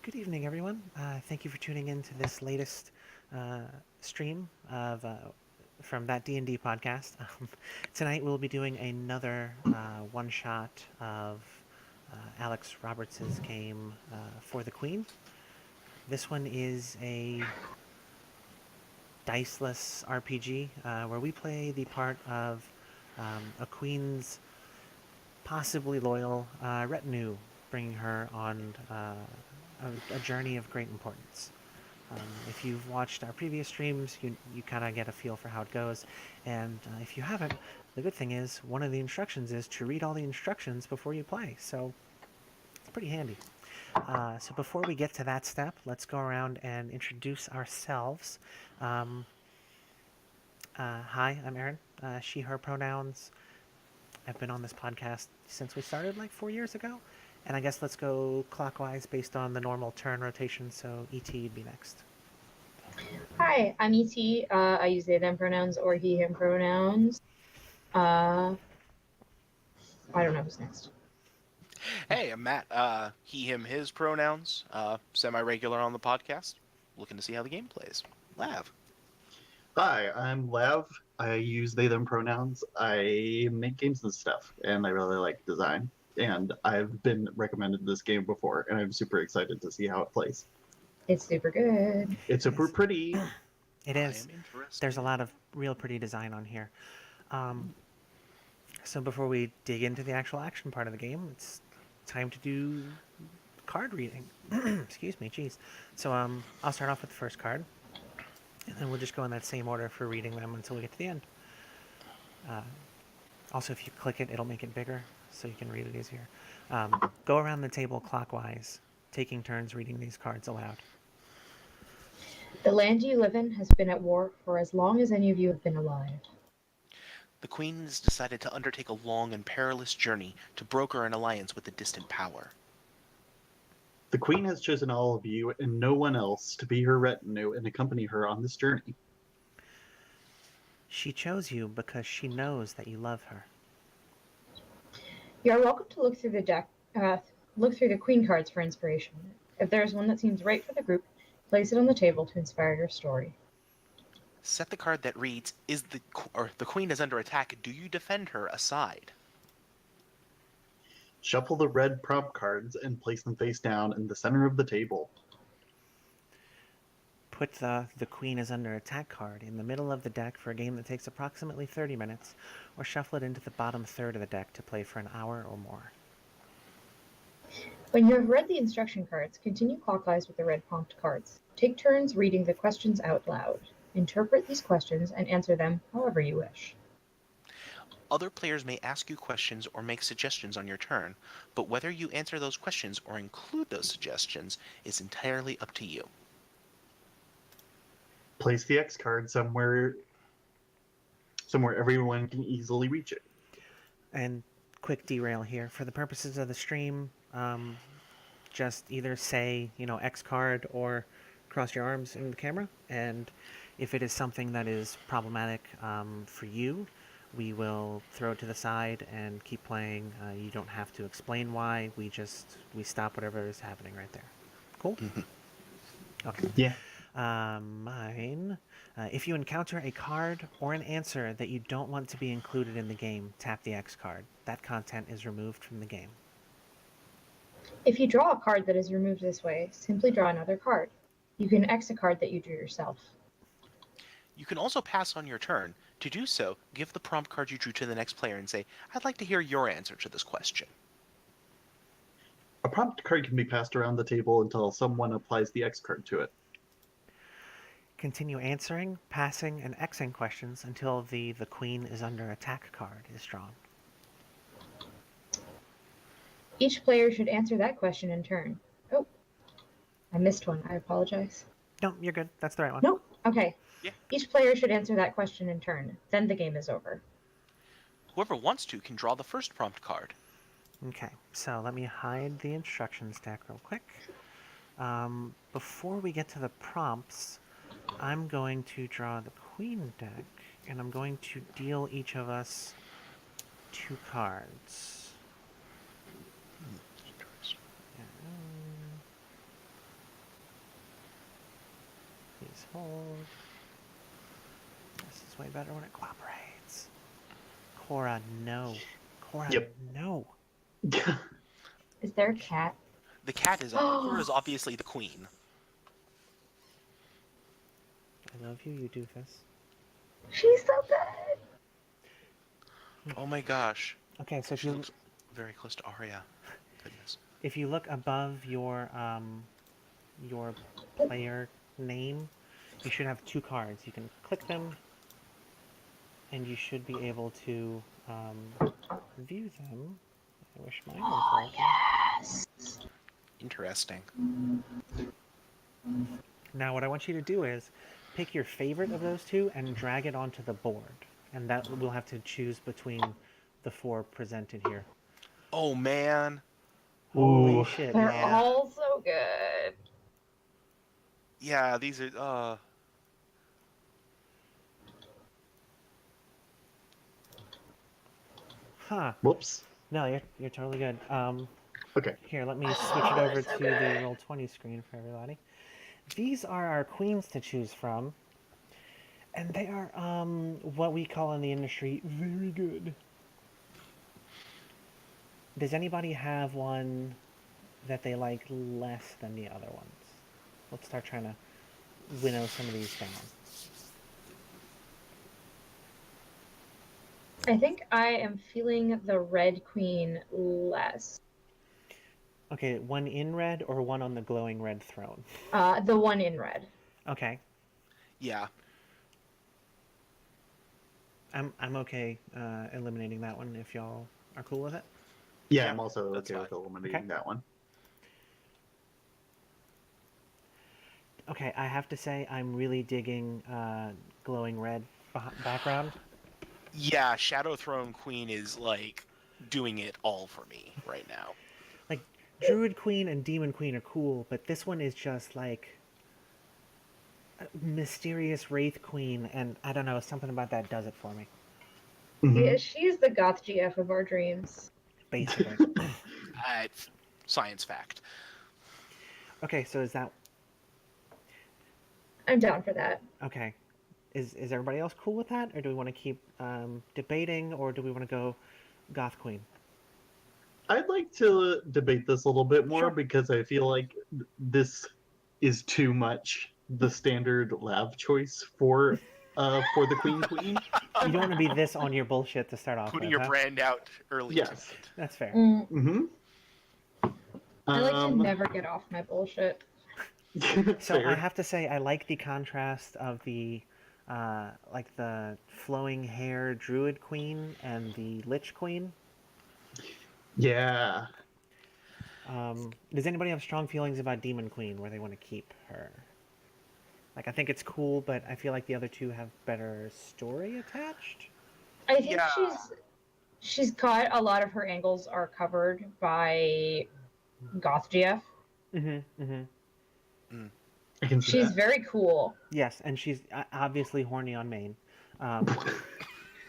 Good evening, everyone. Thank you for tuning in to this latest uh, stream of from that D&D podcast. Tonight we'll be doing another one shot of Alex Roberts' game For the Queen. This one is a diceless RPG where we play the part of a queen's possibly loyal retinue, bringing her on a journey of great importance. If you've watched our previous streams, you kind of get a feel for how it goes. And if you haven't, the good thing is one of the instructions is to read all the instructions before you play. So it's pretty handy. So before we get to that step, let's go around and introduce ourselves. Um, Hi, I'm Aaron. She, her pronouns. I've been on this podcast since we started like 4 years ago. And I guess let's go clockwise based on the normal turn rotation. So ET would be next. Hi, I'm ET. I use they, them pronouns or he, him pronouns. Uh, I don't know who's next. Hey, I'm Matt. He, him, his pronouns. Semi-regular on the podcast. Looking to see how the game plays. Lav. Hi, I'm Lav. I use they them pronouns. I make games and stuff, and I really like design. And I've been recommended this game before, and I'm super excited to see how it plays. It's super good. It's super pretty. It I is. am interested. There's a lot of real pretty design on here. So before we dig into the actual action part of the game, it's time to do card reading. Excuse me, jeez. So I'll start off with the first card, and then we'll just go in that same order for reading them until we get to the end. Also, if you click it, it'll make it bigger, so you can read it easier. Go around the table clockwise, taking turns reading these cards aloud. The land you live in has been at war for as long as any of you have been alive. The Queen has decided to undertake a long and perilous journey to broker an alliance with a distant power. The Queen has chosen all of you and no one else to be her retinue and accompany her on this journey. She chose you because she knows that you love her. You are welcome to look through the deck. Look through the queen cards for inspiration. If there is one that seems right for the group, place it on the table to inspire your story. Set the card that reads, the Queen is under attack, do you defend her aside? Shuffle the red prompt cards and place them face down in the center of the table. Put the Queen is under attack card in the middle of the deck for a game that takes approximately 30 minutes, or shuffle it into the bottom third of the deck to play for an hour or more. When you have read the instruction cards, continue clockwise with the red prompt cards. Take turns reading the questions out loud. Interpret these questions and answer them however you wish. Other players may ask you questions or make suggestions on your turn, but whether you answer those questions or include those suggestions is entirely up to you. Place the X card somewhere everyone can easily reach it. And quick derail here. For the purposes of the stream, just either say, X card or cross your arms in the camera. And if it is something that is problematic for you, we will throw it to the side and keep playing. You don't have to explain why. We stop whatever is happening right there. Cool? Okay. Yeah. Mine. If you encounter a card or an answer that you don't want to be included in the game, tap the X card. That content is removed from the game. If you draw a card that is removed this way, simply draw another card. You can X a card that you drew yourself. You can also pass on your turn. To do so, give the prompt card you drew to the next player and say, I'd like to hear your answer to this question. A prompt card can be passed around the table until someone applies the X card to it. Continue answering, passing, and Xing questions until the Queen is under attack card is drawn. Each player should answer that question in turn. Oh, I missed one. I apologize. No, you're good. That's the right one. Nope. Okay. Yeah. Each player should answer that question in turn. Then the game is over. Whoever wants to can draw the first prompt card. Okay, so let me hide the instructions deck real quick. Before we get to the prompts, I'm going to draw the Queen deck, and I'm going to deal each of us 2 cards. Please hold. This is way better when it cooperates. Cora, no. Cora, Yep. no. Is there a cat? The cat is Cora's obviously the queen. I love you, you doofus. She's so good. Oh my gosh. Okay, so if She you looks very close to Arya. Goodness. look above your player name, you should have two cards. You can click them, and you should be able to view them. I wish mine was Oh working. yes. Interesting. Now, what I want you to do is pick your favorite of those two and drag it onto the board, and that we'll have to choose between the four presented here. Oh man. Holy Ooh. shit! They're Yeah. all so good. Yeah, these are Huh? Whoops. No, you're totally good. Okay. Here, let me Oh, switch it they're over so to good. the Roll20 screen for everybody. These are our queens to choose from, and they are what we call in the industry very good. Does anybody have one that they like less than the other ones? Let's start trying to winnow some of these down. I think I am feeling the red queen less. Okay, one in red or one on the glowing red throne? The one in red. Okay, yeah. I'm okay eliminating that one if y'all are cool with it. Yeah, Yeah, I'm also that's okay with fine. eliminating Okay. that one. Okay, I have to say I'm really digging glowing red background. Yeah, Shadow Throne Queen is like doing it all for me right now. Like Druid Queen and Demon Queen are cool, but this one is just like mysterious Wraith Queen, and I don't know, something about that does it for me. Mhm. Yeah, she's the goth GF of our dreams. Basically. It's science fact. Okay, so is that I'm down for that. okay? Is everybody else cool with that, or do we want to keep debating, or do we want to go Goth Queen? I'd like to debate this a little bit more Sure. because I feel like this is too much the standard lab choice for the queen. You don't want to be this on your bullshit to start off Putting with, your huh? brand out early. Yes. Tonight. That's fair. Mm-hmm. I like to never get off my bullshit. So fair. I have to say I like the contrast of the like the flowing hair Druid Queen and the Lich Queen. Yeah. Does anybody have strong feelings about Demon Queen where they want to keep her? Like, I think it's cool, but I feel like the other two have better story attached. I think Yeah. she's got a lot of her angles are covered by goth GF. Mm-hmm. Mm-hmm. I can see She's that. very cool. Yes, and she's obviously horny on main.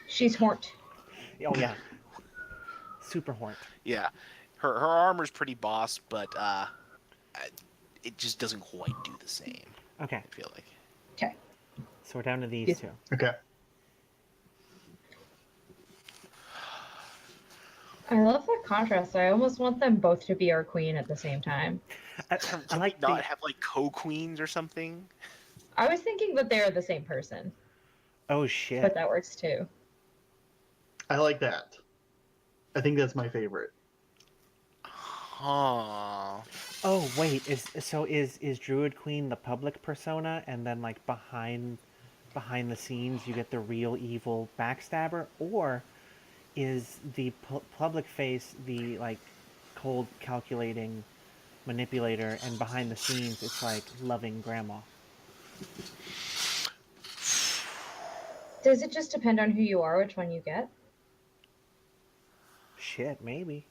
She's horned. Oh yeah, super horned. Yeah. Her armor's pretty boss, but it just doesn't quite do the same. Okay, I feel like. Okay. so we're down to these Yeah. two. Okay. I love that contrast. I almost want them both to be our queen at the same time. I Can like we not the have like co-queens or something? I was thinking that they're the same person, oh shit. but that works too. I like that. I think that's my favorite. Huh. Oh wait, is Druid Queen the public persona, and then like behind the scenes you get the real evil backstabber, or is the public face the like cold calculating manipulator, and behind the scenes it's like loving grandma? Does it just depend on who you are, which one you get? Shit, maybe.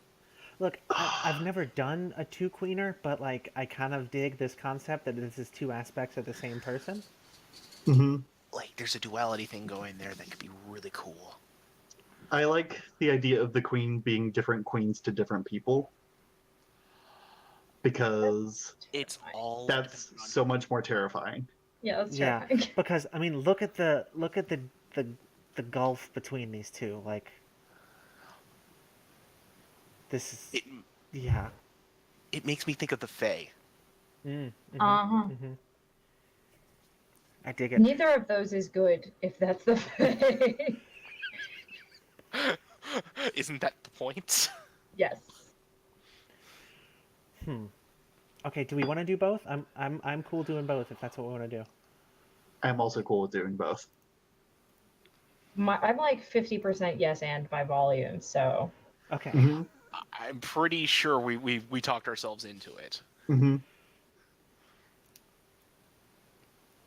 Look, I've never done a two queener, but like I kind of dig this concept that this is two aspects of the same person. Mm-hmm. Like, there's a duality thing going there that could be really cool. I like the idea of the queen being different queens to different people because It's all that's dependent on so much more terrifying. Yeah, that's Yeah, terrifying. because I mean, look at the the gulf between these two. Like this is, It yeah. it makes me think of the Fae. Mm-hmm. Uh-huh. Mm-hmm. I dig it. Neither of those is good, if that's the thing. Isn't that the point? Yes. Hmm. Okay, do we want to do both? I'm cool doing both if that's what we want to do. I'm also cool with doing both. I'm like 50% yes and by volume, so Okay. Mm-hmm. I'm pretty sure we talked ourselves into it. Mm-hmm.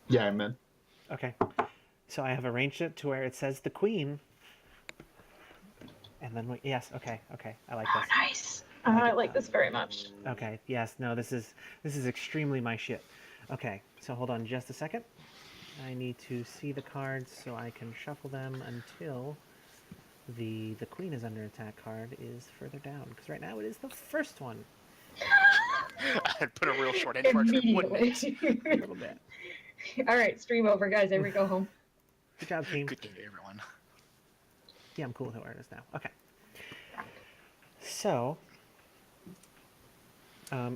Yeah, I'm in. Okay. So I have arranged it to where it says the queen, and then yes. Okay. Okay. I like this. nice. like I it. like this very much. Okay. Yes. No. This is extremely my shit. Okay. So hold on just a second. I need to see the cards so I can shuffle them until the queen is under attack card is further down, because right now it is the first one. I'd put a real short end for it, wouldn't it? A little bit. All right, stream over, guys. There we go home. Good job, team. Good game, everyone. Yeah, I'm cool with where it is now. Okay. So,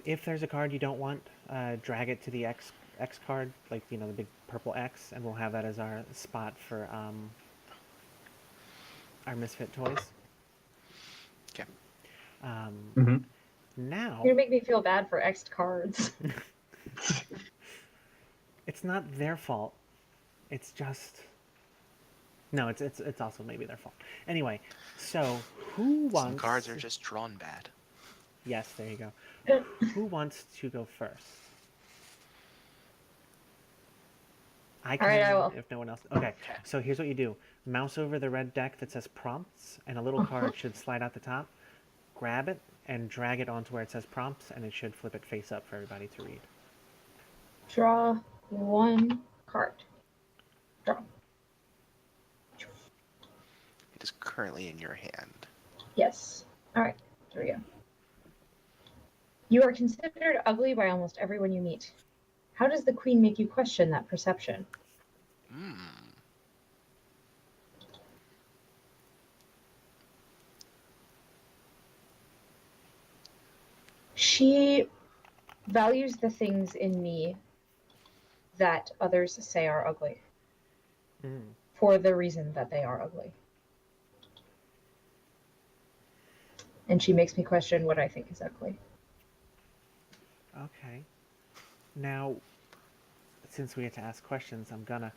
if there's a card you don't want, drag it to the X card, like the big purple X, and we'll have that as our spot for our misfit toys. Okay. Mm-hmm. Now, You're gonna make me feel bad for X cards. it's not their fault. It's just no. It's also maybe their fault. Anyway, so who wants? Some cards are just drawn bad. Yes, there you go. Who wants to go first? I can, All right, I will. if no one else. Okay, so here's what you do. Mouse over the red deck that says prompts, and a little card should slide out the top. Grab it and drag it onto where it says prompts, and it should flip it face up for everybody to read. Draw one card. Draw. It is currently in your hand. Yes. All right, there we go. You are considered ugly by almost everyone you meet. How does the queen make you question that perception? Hmm. She values the things in me that others say are ugly Mm. for the reason that they are ugly. And she makes me question what I think is ugly. Okay. Now, since we get to ask questions, I'm gonna.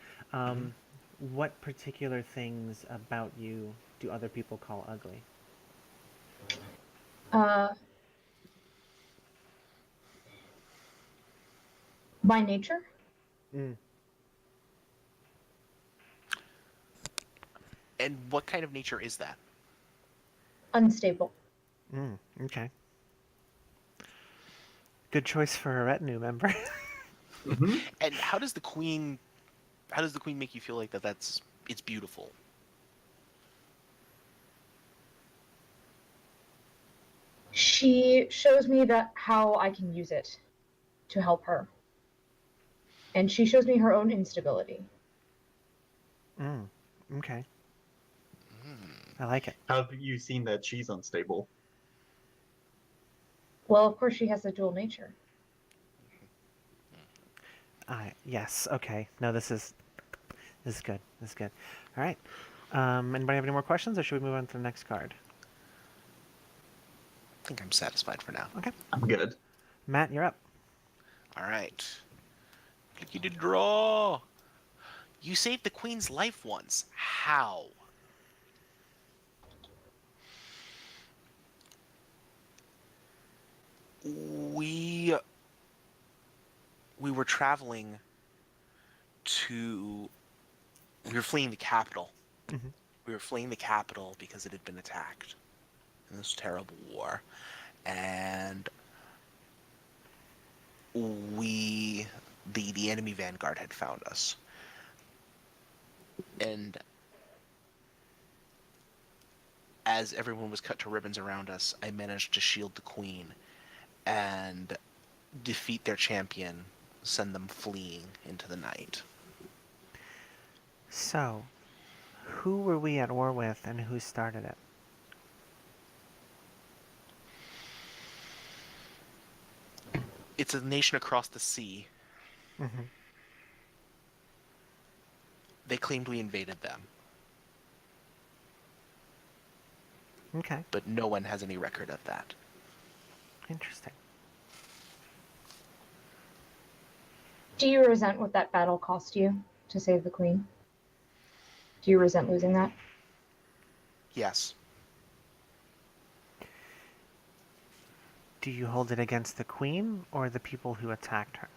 What particular things about you do other people call ugly? By nature, Mm. And what kind of nature is that? unstable. Mm. Okay. Good choice for a retinue member. Mm-hmm. And how does the queen make you feel like it's beautiful? She shows me that how I can use it to help her. And she shows me her own instability. Mm. Okay. Hmm. I like it. How have you seen that she's unstable? Well, of course, she has a dual nature. Yes. Okay. No, this is good. This is good. All right. Anybody have any more questions, or should we move on to the next card? I think I'm satisfied for now. Okay. I'm good. Matt, you're up. All right. Clicky to draw. You saved the queen's life once. How? We were traveling to. We were fleeing the capital. Mhm. We were fleeing the capital because it had been attacked in this terrible war, and the enemy vanguard had found us, and as everyone was cut to ribbons around us, I managed to shield the queen and defeat their champion send them fleeing into the night. So, who were we at war with and who started it? It's a nation across the sea. Mm-hmm. They claimed we invaded them, Okay, but no one has any record of that. interesting. Do you resent what that battle cost you to save the queen? Do you resent losing that? Yes. Do you hold it against the queen or the people who attacked her?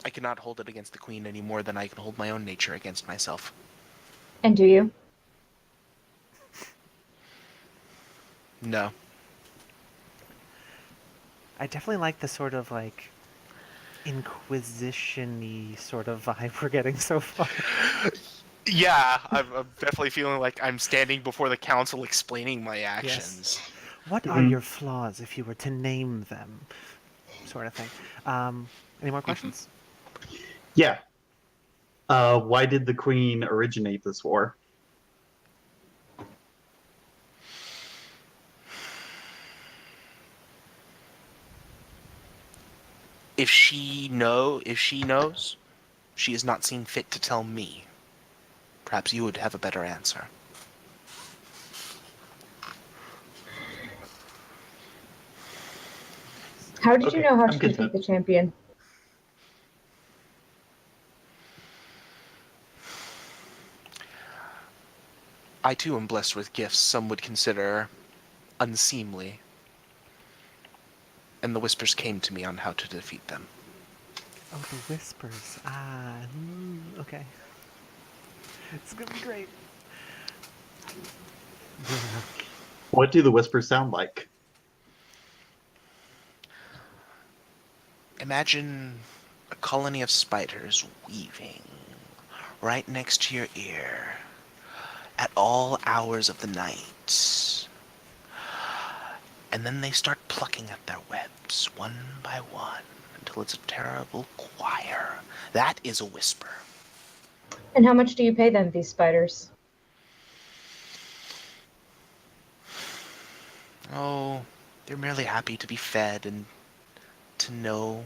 I cannot hold it against the queen any more than I can hold my own nature against myself. And do you? No. I definitely like the sort of like inquisition-y sort of vibe we're getting so far. Yeah, I'm definitely feeling like I'm standing before the council explaining my actions. What are Mhm. your flaws if you were to name them? Sort of thing. Any more questions? Yeah. Why did the Queen originate this war? If she knows, she has not seen fit to tell me. Perhaps you would have a better answer. How did you Okay, know how I'm to good defeat then. the champion? I too am blessed with gifts some would consider unseemly, and the whispers came to me on how to defeat them. Oh, the whispers. Okay. It's gonna be great. What do the whispers sound like? Imagine a colony of spiders weaving right next to your ear at all hours of the night. And then they start plucking at their webs one by one until it's a terrible choir. That is a whisper. And how much do you pay them, these spiders? Oh, they're merely happy to be fed and to know.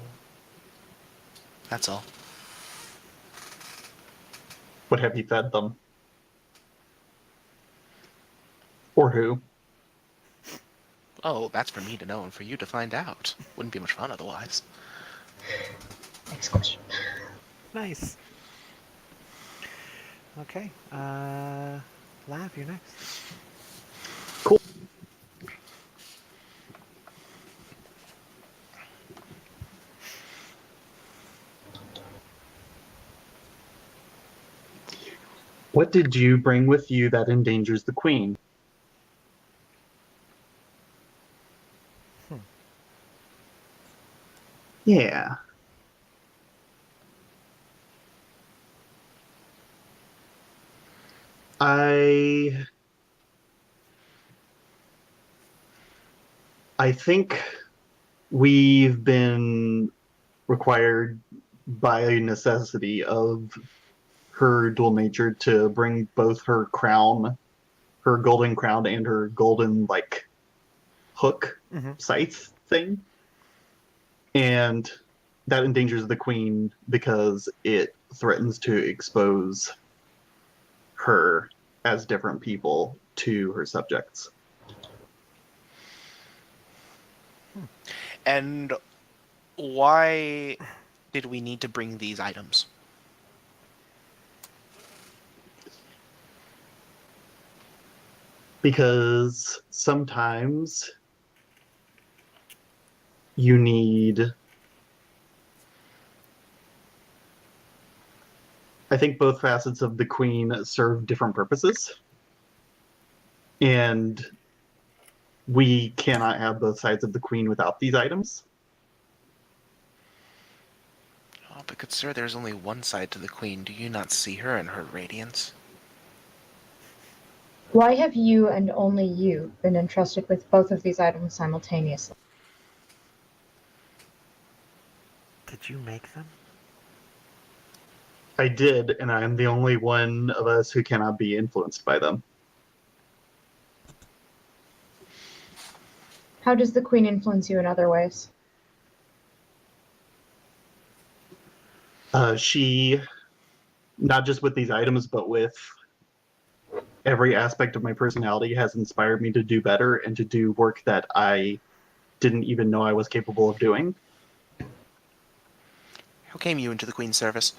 That's all. What have you fed them? Or who? Oh, that's for me to know and for you to find out. Wouldn't be much fun otherwise. Next question. Nice. Okay. Lav, you're next. Cool. What did you bring with you that endangers the Queen? Hmm. Yeah. I think we've been required by necessity of her dual nature to bring both her crown, her golden crown, and her golden like hook Mm-hmm. scythe thing, and that endangers the queen because it threatens to expose her as different people to her subjects. And why did we need to bring these items? Because sometimes you need, I think both facets of the queen serve different purposes, and we cannot have both sides of the queen without these items. Oh, but good sir, there's only one side to the queen. Do you not see her in her radiance? Why have you and only you been entrusted with both of these items simultaneously? Did you make them? I did, and I'm the only one of us who cannot be influenced by them. How does the queen influence you in other ways? She, not just with these items, but with every aspect of my personality, has inspired me to do better and to do work that I didn't even know I was capable of doing. How came you into the Queen's service?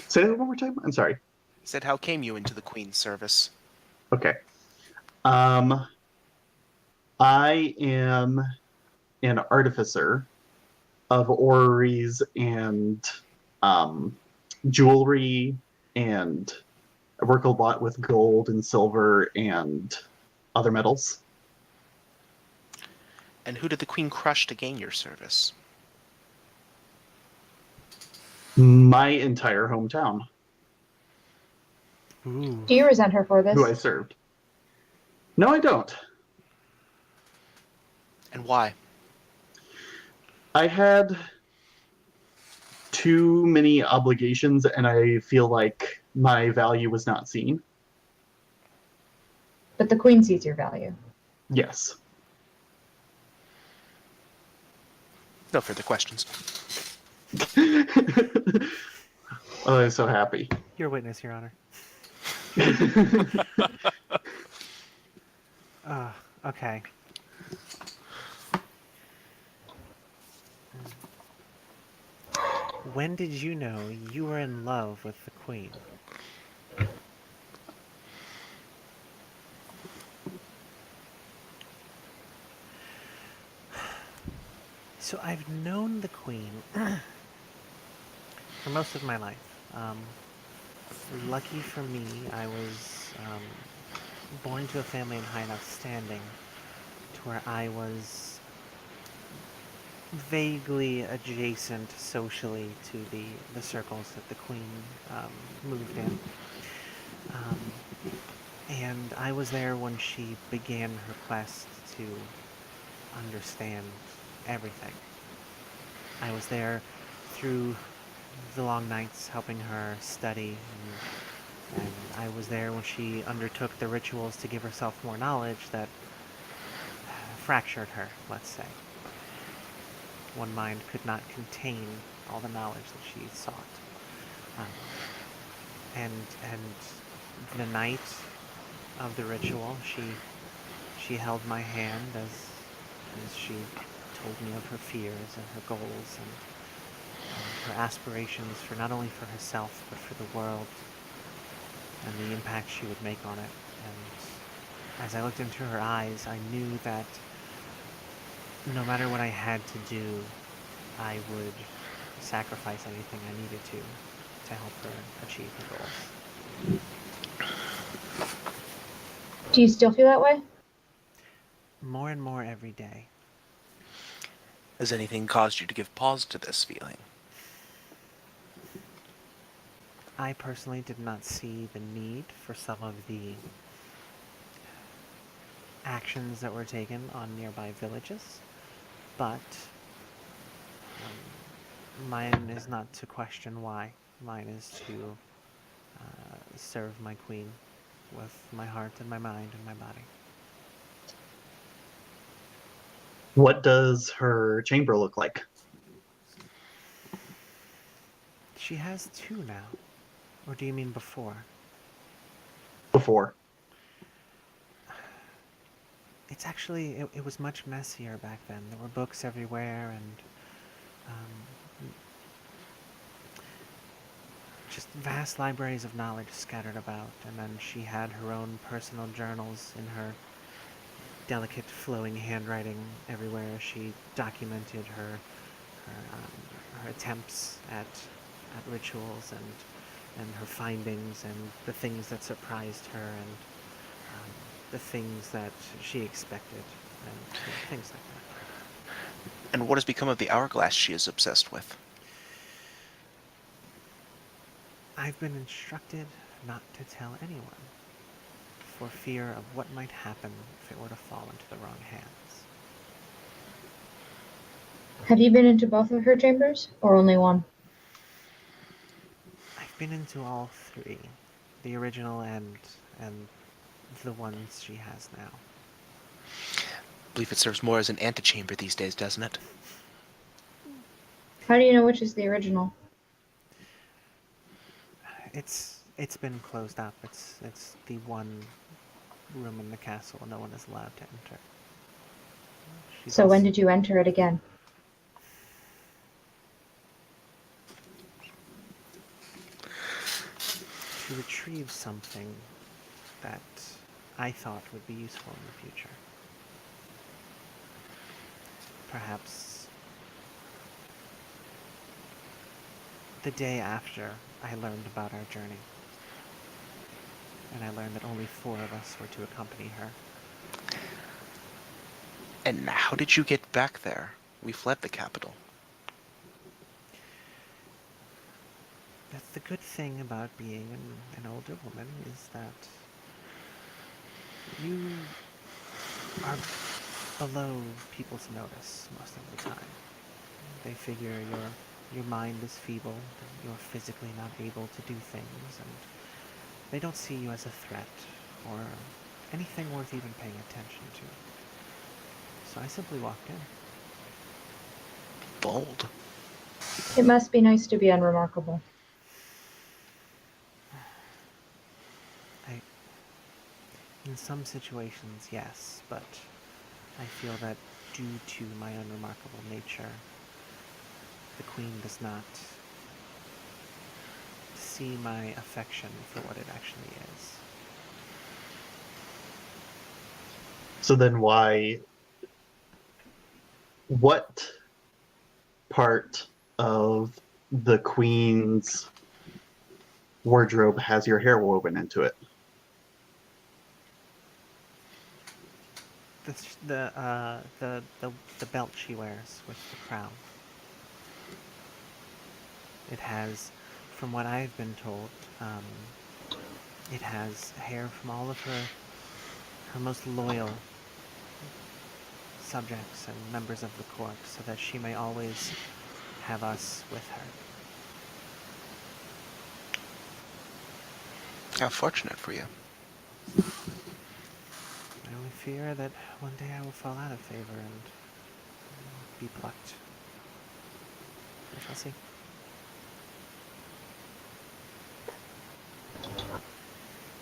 Say that one more time? I'm sorry. I said, how came you into the Queen's service? Okay. Um, I am an artificer of orreries and jewelry, and I work a lot with gold and silver and other metals. And who did the Queen crush to gain your service? My entire hometown, Ooh. Do you resent her for who I this? served. No, I don't. And why? I had too many obligations, and I feel like my value was not seen. But the queen sees your value. Yes. No further questions. Oh, I'm so happy. Your witness, Your Honor. Okay. When did you know you were in love with the Queen? So I've known the Queen for most of my life. Lucky for me, I was born to a family in high enough standing to where I was vaguely adjacent socially to the circles that the Queen moved in. And I was there when she began her quest to understand everything. I was there through the long nights helping her study, and I was there when she undertook the rituals to give herself more knowledge that fractured her, let's say. One mind could not contain all the knowledge that she sought. Um, and the night of the ritual, she held my hand as she told me of her fears and her goals and her aspirations for not only for herself but for the world and the impact she would make on it. And as I looked into her eyes, I knew that no matter what I had to do, I would sacrifice anything I needed to help her achieve her goals. Do you still feel that way? More and more every day. Has anything caused you to give pause to this feeling? I personally did not see the need for some of the actions that were taken on nearby villages, but mine is not to question why. Mine is to serve my queen with my heart and my mind and my body. What does her chamber look like? She has two now. Or do you mean before? Before. It's actually, it was much messier back then. There were books everywhere and just vast libraries of knowledge scattered about. And then she had her own personal journals in her delicate flowing handwriting everywhere. She documented her attempts at rituals and her findings and the things that surprised her and the things that she expected and things like that. And what has become of the hourglass she is obsessed with? I've been instructed not to tell anyone for fear of what might happen if it were to fall into the wrong hands. Have you been into both of her chambers, or only one? I've been into all three, the original and the ones she has now. I believe it serves more as an antechamber these days, doesn't it? How do you know which is the original? It's been closed up. It's the one room in the castle no one is allowed to enter. She's So when also, did you enter it again? to retrieve something that I thought would be useful in the future. Perhaps the day after I learned about our journey. And I learned that only 4 of us were to accompany her. And how did you get back there? We fled the capital. That's the good thing about being an older woman, is that you are below people's notice most of the time. They figure your mind is feeble, that you're physically not able to do things, and they don't see you as a threat or anything worth even paying attention to. So I simply walked in. Bold. It must be nice to be unremarkable. I, in some situations, yes, but I feel that due to my unremarkable nature, the Queen does not see my affection for what it actually is. So then what part of the queen's wardrobe has your hair woven into it? The belt she wears with the crown. It has, from what I've been told, it has hair from all of her most loyal subjects and members of the court, so that she may always have us with her. How fortunate for you. I only fear that one day I will fall out of favor and be plucked. We shall see.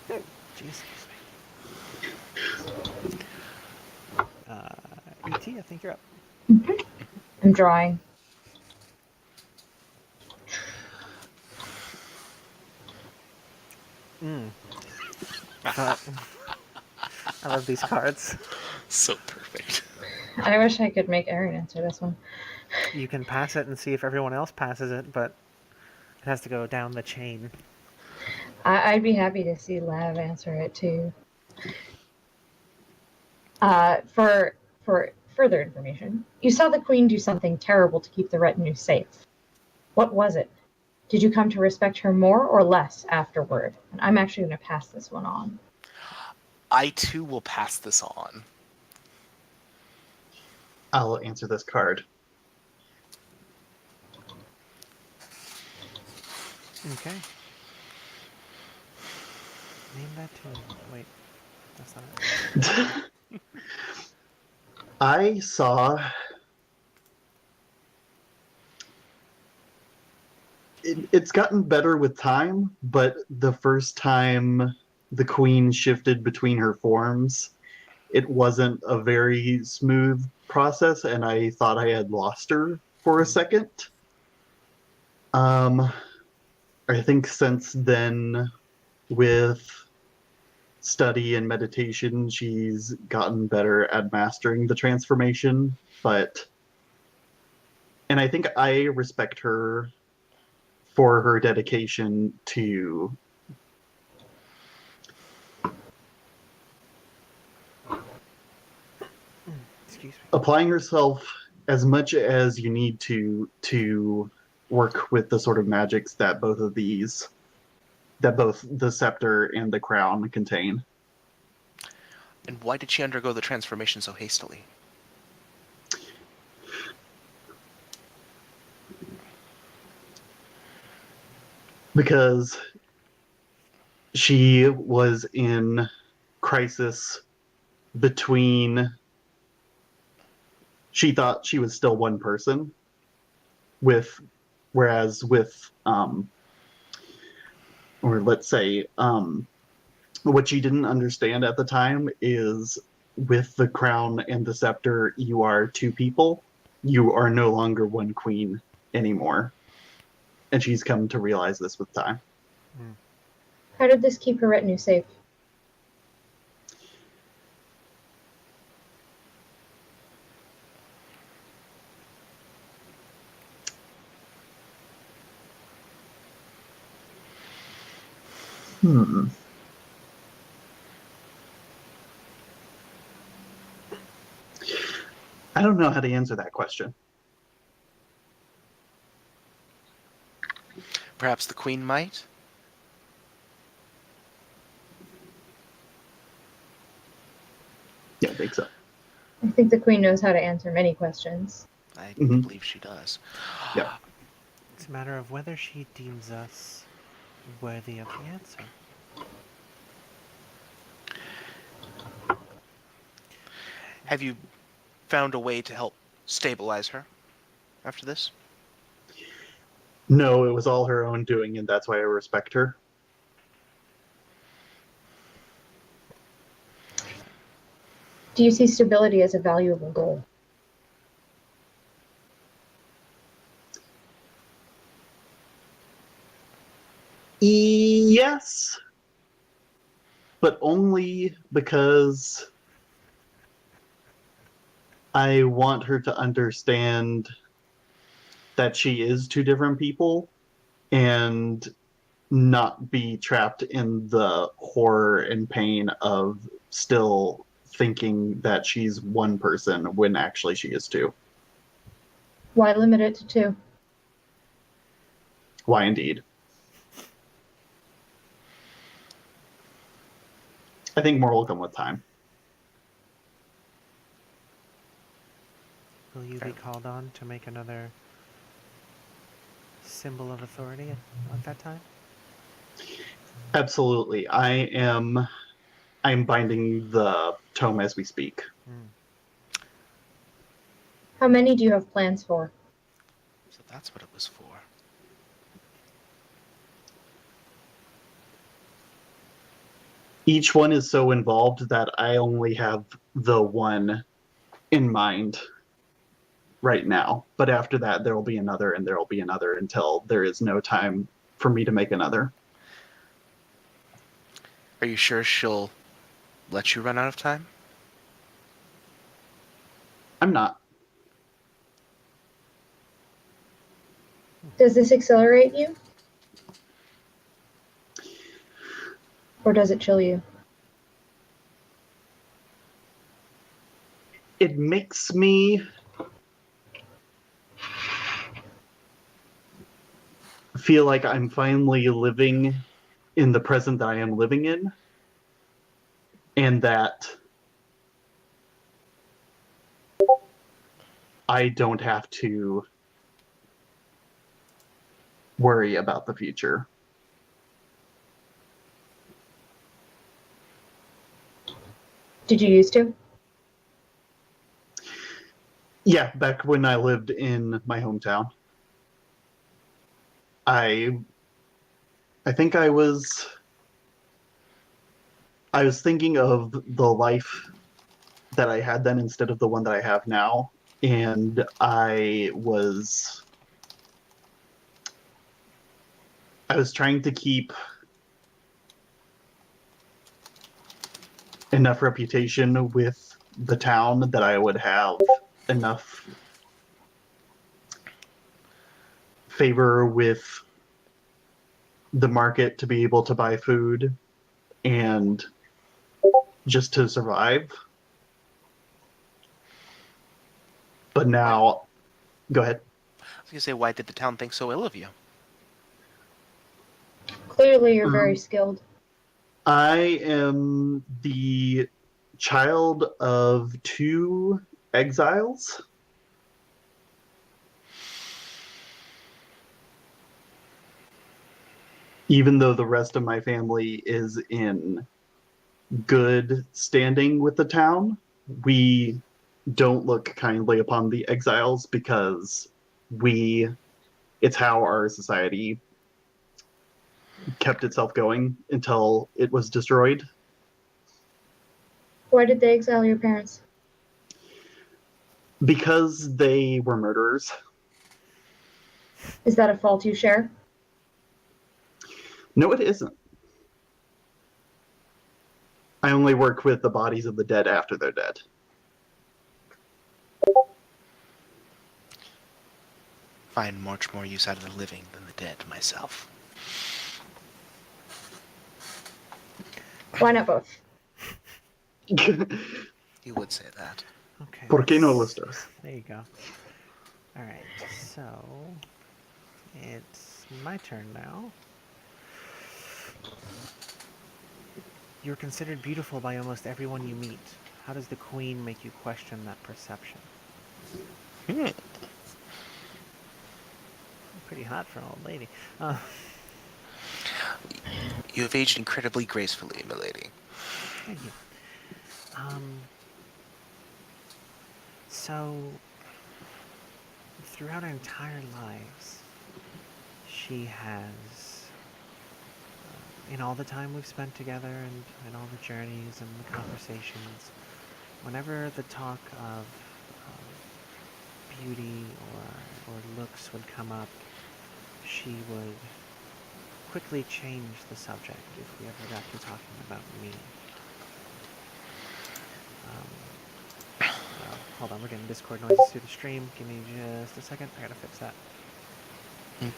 Jeez, excuse me. E.T., I think you're up. I'm drawing. But I love these cards. So perfect. I wish I could make Erin answer this one. You can pass it and see if everyone else passes it, but it has to go down the chain. I'd be happy to see Lav answer it too. For further information, you saw the Queen do something terrible to keep the retinue safe. What was it? Did you come to respect her more or less afterward? And I'm actually going to pass this one on. I too will pass this on. I'll answer this card. Okay. Name that tune. Wait, that's not it. I saw it's gotten better with time, but the first time the queen shifted between her forms, it wasn't a very smooth process, and I thought I had lost her for a second. I think since then, with study and meditation, she's gotten better at mastering the transformation, and I think I respect her for her dedication to Excuse me. applying herself as much as you need to work with the sort of magics that both the scepter and the crown contain. And why did she undergo the transformation so hastily? because she was in crisis between. She thought she was still one person, whereas with or let's say what she didn't understand at the time is with the crown and the scepter, you are two people. You are no longer one queen anymore. And she's come to realize this with time. How did this keep her retinue safe? I don't know how to answer that question. Perhaps the queen might? Yeah, I think so. I think the queen knows how to answer many questions. I Mhm. believe she does. Yeah. It's a matter of whether she deems us worthy of the answer. Have you found a way to help stabilize her after this? No, it was all her own doing, and that's why I respect her. Do you see stability as a valuable goal? Yes, but only because I want her to understand that she is two different people and not be trapped in the horror and pain of still thinking that she's one person when actually she is two. Why limit it to two? Why indeed? I think more will come with time. Will you be called on to make another symbol of authority at that time? Absolutely. I'm binding the tome as we speak. How many do you have plans for? So that's what it was for. Each one is so involved that I only have the one in mind right now. But after that, there will be another and there will be another until there is no time for me to make another. Are you sure she'll let you run out of time? I'm not. Does this accelerate you? Or does it chill you? It makes me feel like I'm finally living in the present that I am living in, and that I don't have to worry about the future. Did you used to? Yeah, back when I lived in my hometown. I think I was thinking of the life that I had then instead of the one that I have now, and I was trying to keep enough reputation with the town that I would have enough favor with the market to be able to buy food and just to survive. But now, go ahead. I was gonna say, why did the town think so ill of you? Clearly, you're very skilled. I am the child of two exiles. even though the rest of my family is in good standing with the town, we don't look kindly upon the exiles because we it's how our society kept itself going until it was destroyed. Why did they exile your parents? Because they were murderers. Is that a fault you share? No, it isn't. I only work with the bodies of the dead after they're dead. Find much more use out of the living than the dead myself. Why not both? You would say that. Okay. ¿Por qué no let's- los dos? There you go. All right. So it's my turn now. You're considered beautiful by almost everyone you meet. How does the queen make you question that perception? Hmm. Pretty hot for an old lady. Uh, You have aged incredibly gracefully, milady. Thank you. So, throughout our entire lives, she has, in all the time we've spent together and all the journeys and the conversations, whenever the talk of beauty or looks would come up, she would quickly change the subject if we ever got to talking about me. Hold on, we're getting Discord noises through the stream. Give me just a second. I gotta fix that. Hmm.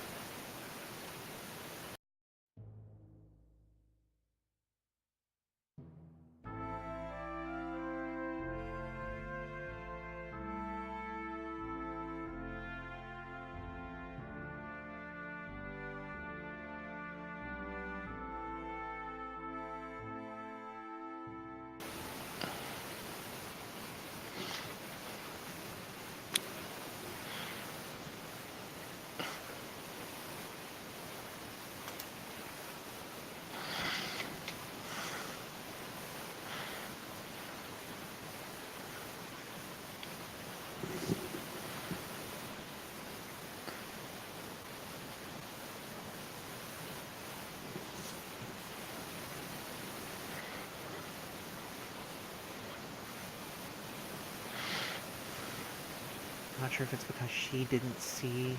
I'm not sure if it's because she didn't see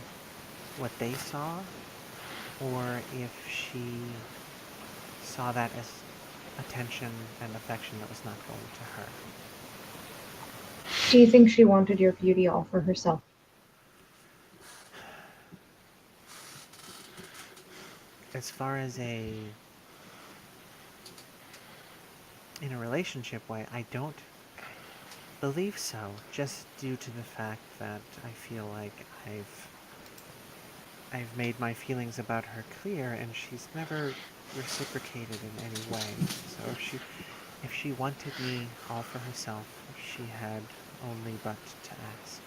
what they saw, or if she saw that as attention and affection that was not going to her. Do you think she wanted your beauty all for herself? As far as in a relationship way, I don't believe so, just due to the fact that I feel like I've made my feelings about her clear, and she's never reciprocated in any way. So if she wanted me all for herself, she had only but to ask.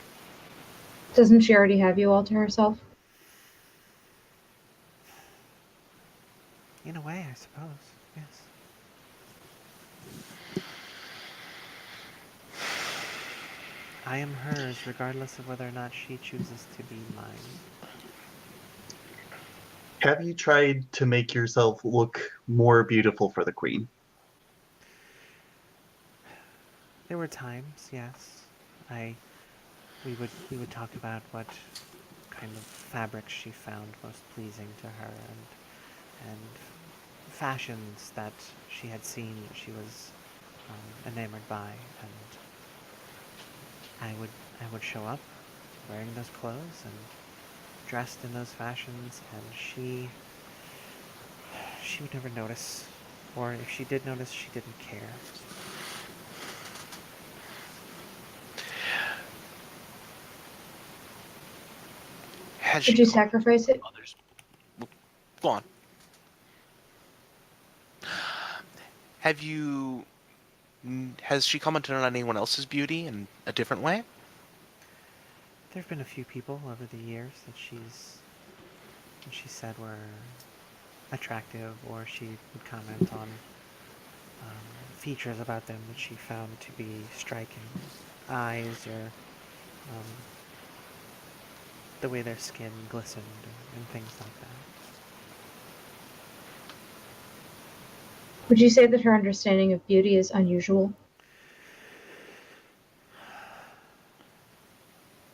Doesn't she already have you all to herself? In a way, I suppose, yes. I am hers, regardless of whether or not she chooses to be mine. Have you tried to make yourself look more beautiful for the queen? There were times, yes. We would talk about what kind of fabrics she found most pleasing to her, and fashions that she had seen that she was enamored by, and I would show up wearing those clothes and dressed in those fashions, and she would never notice, or if she did notice, she didn't care. Has Did she you sacrifice it? others? Go on. Have you... Has she commented on anyone else's beauty in a different way? There have been a few people over the years that she said were attractive, or she would comment on features about them that she found to be striking. Eyes, or the way their skin glistened, and things like that. Would you say that her understanding of beauty is unusual?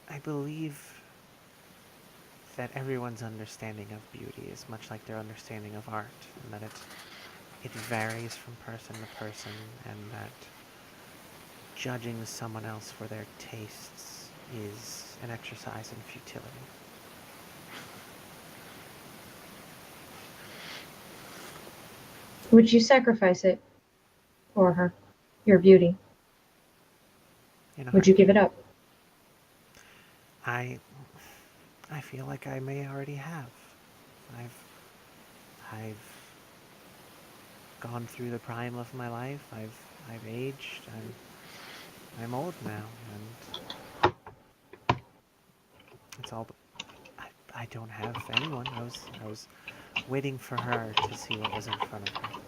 I believe that everyone's understanding of beauty is much like their understanding of art, and that it varies from person to person, and that judging someone else for their tastes is an exercise in futility. Would you sacrifice it for her? Your beauty? In a Would you heartbeat. give it up? I feel like I may already have. I've gone through the prime of my life. I've aged. I'm old now, and it's all. I don't have anyone. I was waiting for her to see what was in front of her.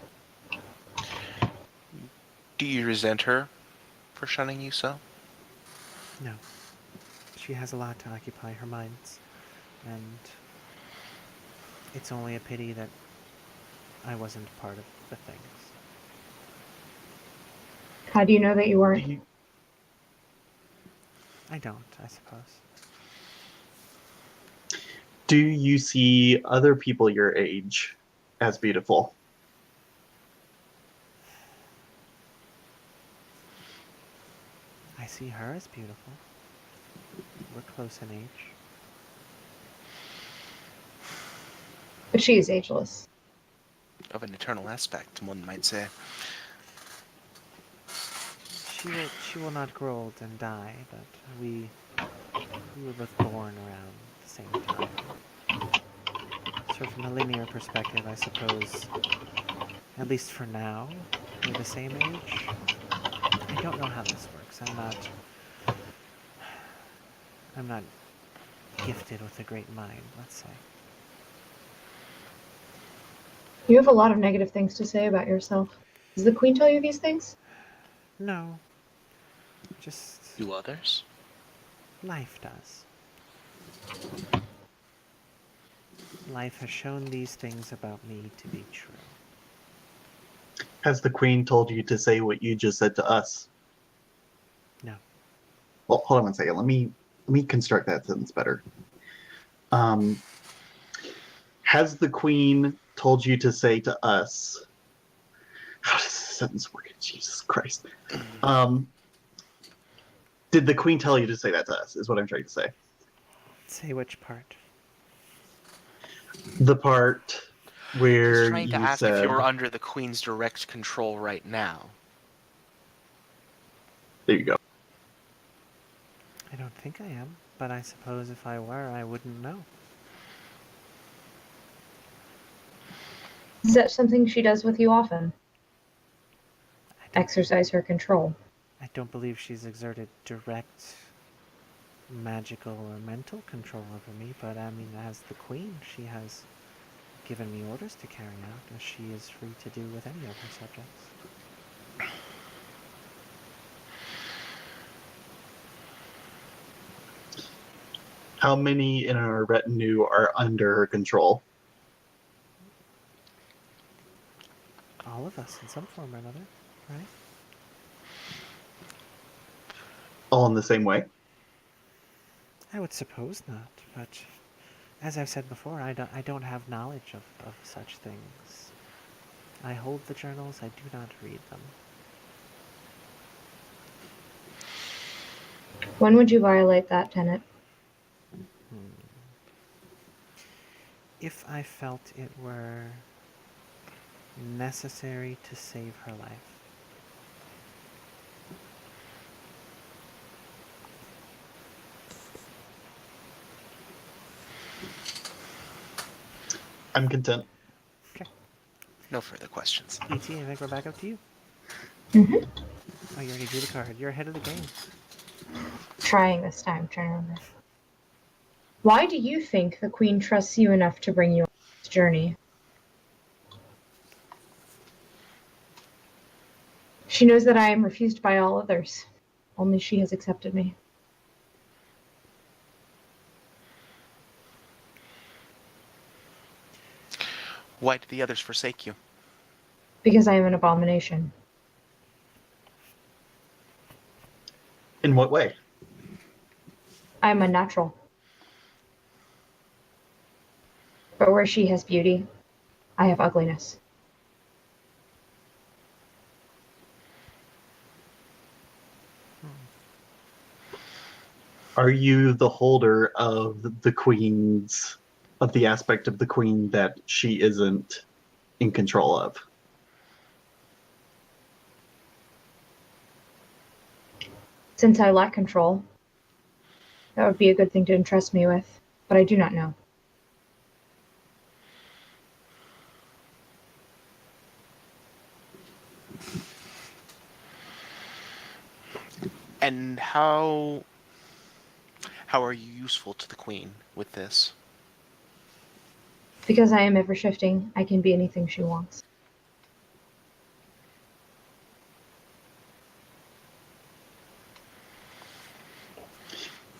Do you resent her for shunning you so? No, she has a lot to occupy her mind, and it's only a pity that I wasn't part of the things. How do you know that you Do weren't? you, I don't, I suppose. do you see other people your age as beautiful? I see her as beautiful. We're close in age. But she is ageless. Of an eternal aspect, one might say. She will not grow old and die, but we were both born around the same time. So from a linear perspective, I suppose, at least for now, we're the same age. I don't know how this works. I'm not gifted with a great mind, let's say. You have a lot of negative things to say about yourself. Does the Queen tell you these things? No, just Do others? life does. Life has shown these things about me to be true. Has the Queen told you to say what you just said to us? No. Well, hold on one second. Let me construct that sentence better. Has the Queen told you to say to us? How does this sentence work? Jesus Christ. Did the Queen tell you to say that to us? Is what I'm trying to say. Say which part? The part He's where trying to you ask if said, you're under the Queen's direct control right now. there you go. I don't think I am, but I suppose if I were, I wouldn't know. Is that something she does with you often? I don't, Exercise her control. I don't believe she's exerted direct magical or mental control over me, but I mean, as the Queen, she has given me orders to carry out, as she is free to do with any of her subjects. How many in our retinue are under her control? All of us, in some form or another, right? All in the same way? I would suppose not, but as I've said before, I don't have knowledge of such things. I hold the journals, I do not read them. When would you violate that tenet? If I felt it were necessary to save her life. I'm content. Okay. No further questions. E.T., I think we're back up to you. Mm-hmm. Oh, you already drew the card. You're ahead of the game. Trying this time, trying to remember. Why do you think the Queen trusts you enough to bring you on this journey? She knows that I am refused by all others. Only she has accepted me. Why did the others forsake you? Because I am an abomination. In what way? I am unnatural. But where she has beauty, I have ugliness. Are you the holder of the queen's, of the aspect of the queen that she isn't in control of? Since I lack control, that would be a good thing to entrust me with, but I do not know. And how are you useful to the queen with this? Because I am ever shifting, I can be anything she wants.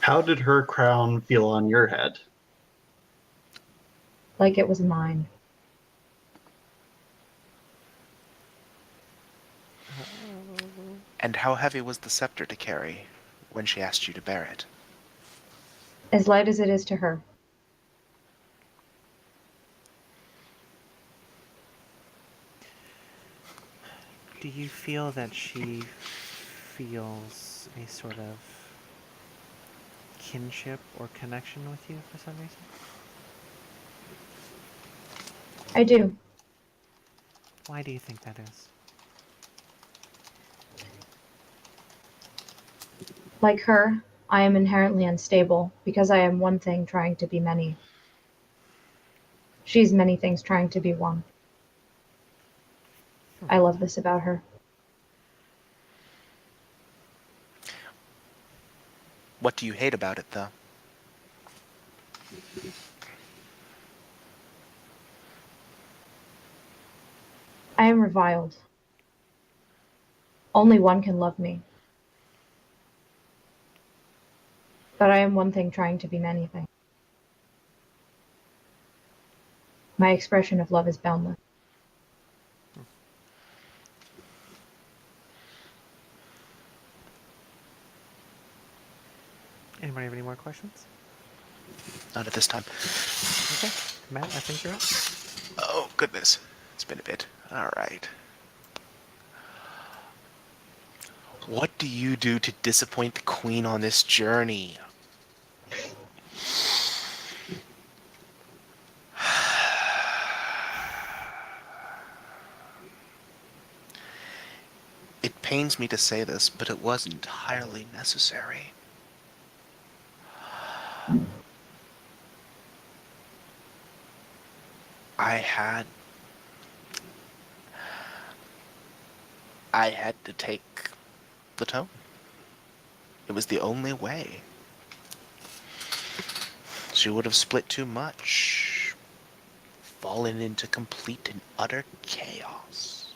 How did her crown feel on your head? Like it was mine. And how heavy was the scepter to carry when she asked you to bear it? As light as it is to her. Do you feel that she feels a sort of kinship or connection with you for some reason? I do. Why do you think that is? Like her, I am inherently unstable because I am one thing trying to be many. She's many things trying to be one. I love this about her. What do you hate about it, though? I am reviled. Only one can love me. But I am one thing trying to be many things. My expression of love is boundless. Anybody have any more questions? Not at this time. Okay, Matt, I think you're up. Oh, goodness. It's been a bit. All right. What do you do to disappoint the queen on this journey? It pains me to say this, but it was entirely necessary. I had I had to take the tone. It was the only way. She would have split too much, fallen into complete and utter chaos.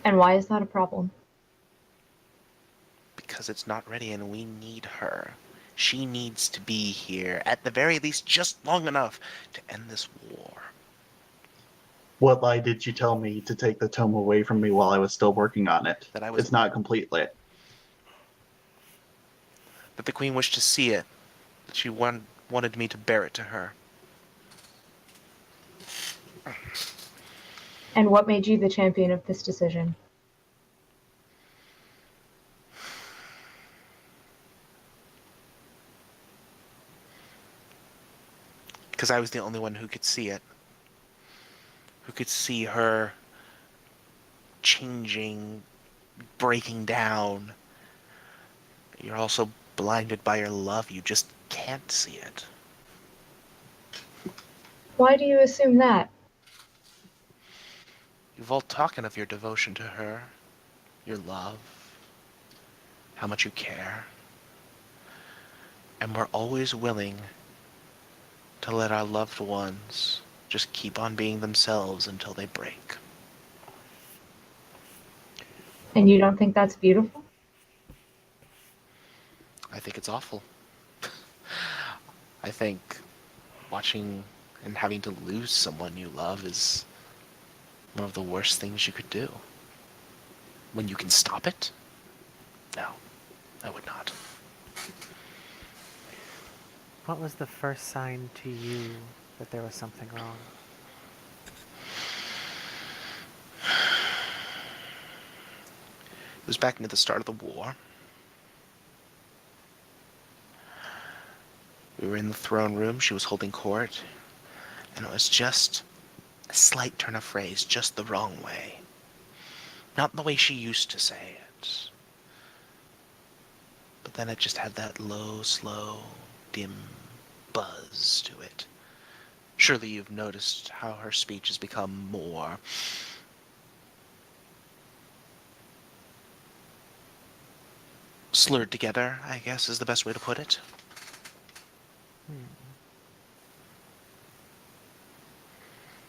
And why is that a problem? Because it's not ready and we need her. She needs to be here, at the very least, just long enough to end this war. What lie did you tell me to take the tome away from me while I was still working on it? That I was- It's not complete yet. But the queen wished to see it. That she wanted me to bear it to her. And what made you the champion of this decision? Because I was the only one who could see it. Who could see her changing, breaking down. You're also blinded by your love. You just can't see it. Why do you assume that? You've all talking of your devotion to her, your love, how much you care. And we're always willing to let our loved ones just keep on being themselves until they break. And you don't think that's beautiful? I think it's awful. I think watching and having to lose someone you love is one of the worst things you could do. When you can stop it? No, I would not. What was the first sign to you that there was something wrong? It was back near the start of the war. We were in the throne room, she was holding court, and it was just a slight turn of phrase, just the wrong way. Not the way she used to say it. But then it just had that low, slow, dim buzz to it. Surely you've noticed how her speech has become more slurred together, I guess is the best way to put it.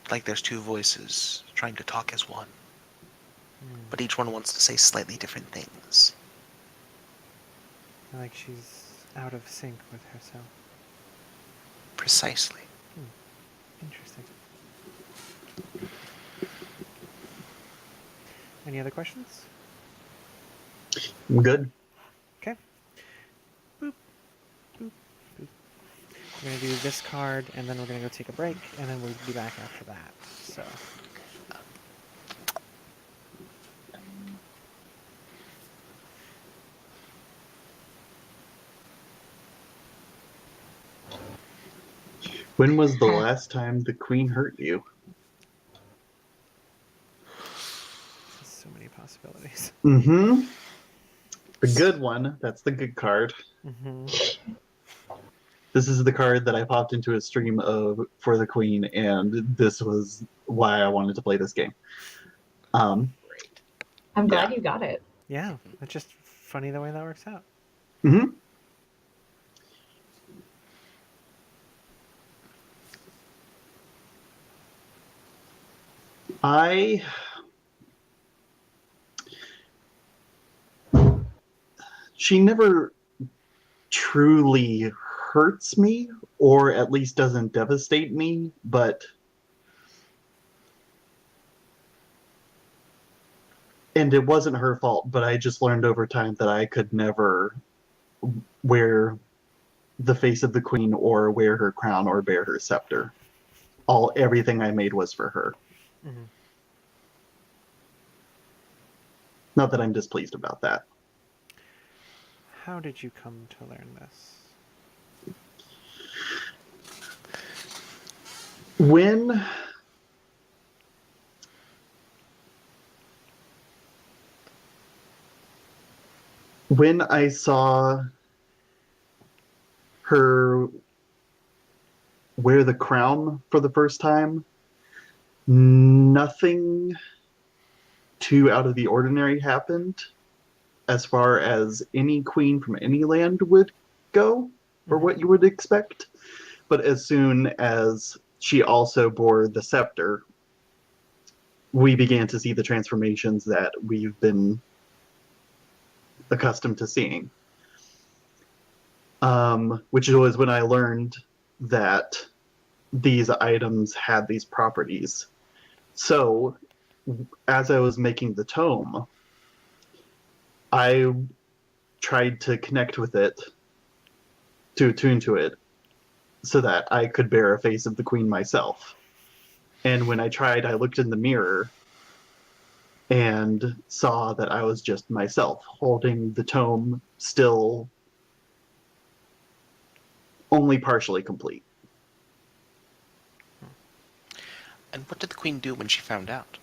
Like there's two voices trying to talk as one, but each one wants to say slightly different things. Like she's out of sync with herself. Precisely. Interesting. Any other questions? I'm good. Okay. Boop, boop, boop. We're going to do this card, and then we're going to go take a break, and then we'll be back after that. So, When was the last time the queen hurt you? so many possibilities. Mm-hmm. The good one. That's the good card. Mm-hmm. This is the card that I popped into a stream of for the queen, and this was why I wanted to play this game. I'm glad Yeah. you got it. Yeah, it's just funny the way that works out. Mm-hmm. She never truly hurts me, or at least doesn't devastate me, but and it wasn't her fault, but I just learned over time that I could never wear the face of the queen or wear her crown or bear her scepter. Everything I made was for her. Mm-hmm. Not that I'm displeased about that. How did you come to learn this? When I saw her wear the crown for the first time, nothing too out of the ordinary happened as far as any queen from any land would go, or what you would expect. But as soon as she also bore the scepter, we began to see the transformations that we've been accustomed to seeing. Which was when I learned that these items had these properties. So, as I was making the tome, I tried to connect with it, to attune to it, so that I could bear a face of the queen myself. And when I tried, I looked in the mirror and saw that I was just myself, holding the tome, still only partially complete. And what did the queen do when she found out?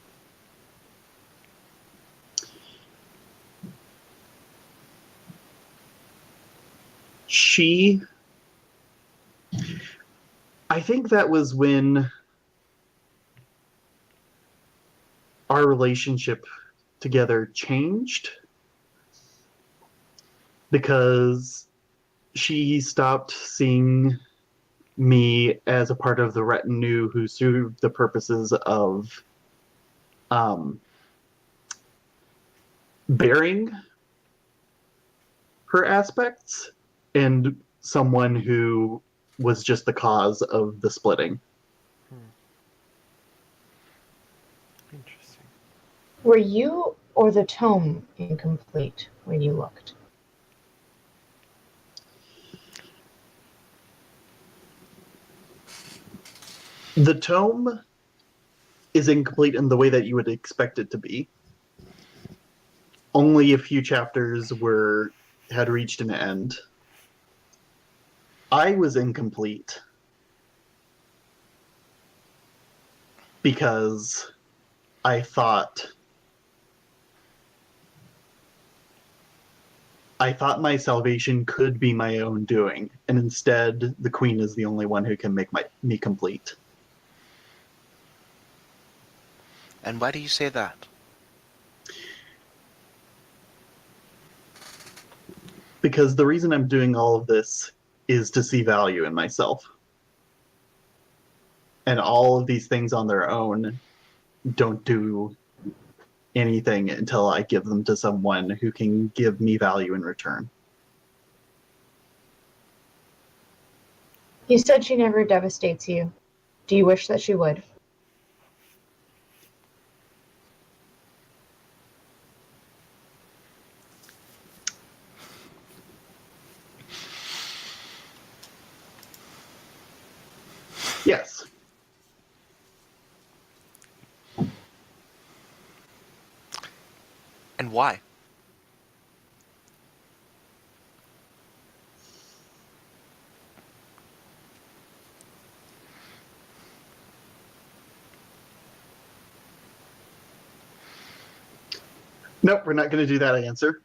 I think that was when our relationship together changed, because she stopped seeing me as a part of the retinue who served the purposes of bearing her aspects and someone who was just the cause of the splitting. Interesting. Were you or the tome incomplete when you looked? The tome is incomplete in the way that you would expect it to be. Only a few chapters had reached an end. I was incomplete because I thought my salvation could be my own doing, and instead the queen is the only one who can make me complete. And why do you say that? Because the reason I'm doing all of this is to see value in myself. And all of these things on their own don't do anything until I give them to someone who can give me value in return. You said she never devastates you. Do you wish that she would? Yes. And why? Nope, we're not going to do that answer.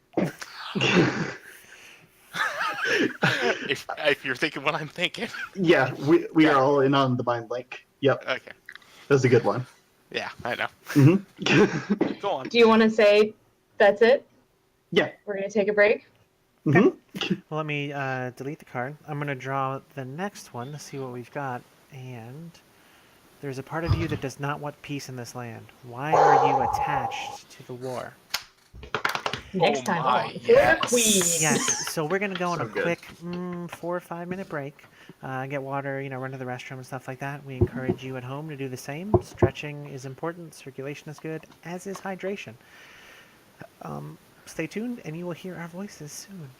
if you're thinking what I'm thinking. Yeah, we Yeah. are all in on the mind link. Yep, Okay. that's a good one. Yeah, I know. Mm-hmm. Go on. Do you want to say that's it? Yeah. We're going to take a break? Mm-hmm. Well, let me delete the card. I'm going to draw the next one to see what we've got. And there's a part of you that does not want peace in this land. Why are you attached to the war? Next Oh time my, on For yes. the Queen. Yes, so we're going to go on So a good. quick 4 or 5 minute break. Get water, run to the restroom and stuff like that. We encourage you at home to do the same. Stretching is important, circulation is good, as is hydration. Stay tuned, and you will hear our voices soon.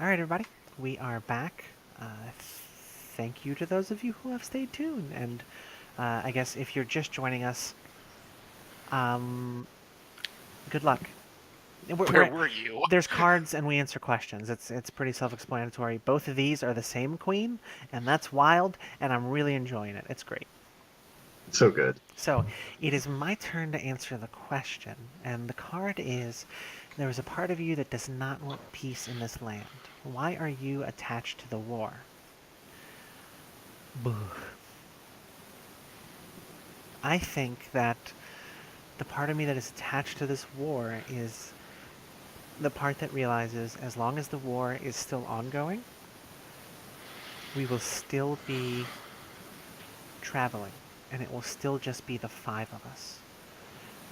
All right, everybody, we are back. Thank you to those of you who have stayed tuned, and I guess if you're just joining us, good luck. Where were you? There's cards, and we answer questions. It's pretty self-explanatory. Both of these are the same queen, and that's wild, and I'm really enjoying it. It's great. So good. So, it is my turn to answer the question, and the card is: there is a part of you that does not want peace in this land. Why are you attached to the war? Boo. I think that the part of me that is attached to this war is the part that realizes as long as the war is still ongoing, we will still be traveling, and it will still just be the five of us.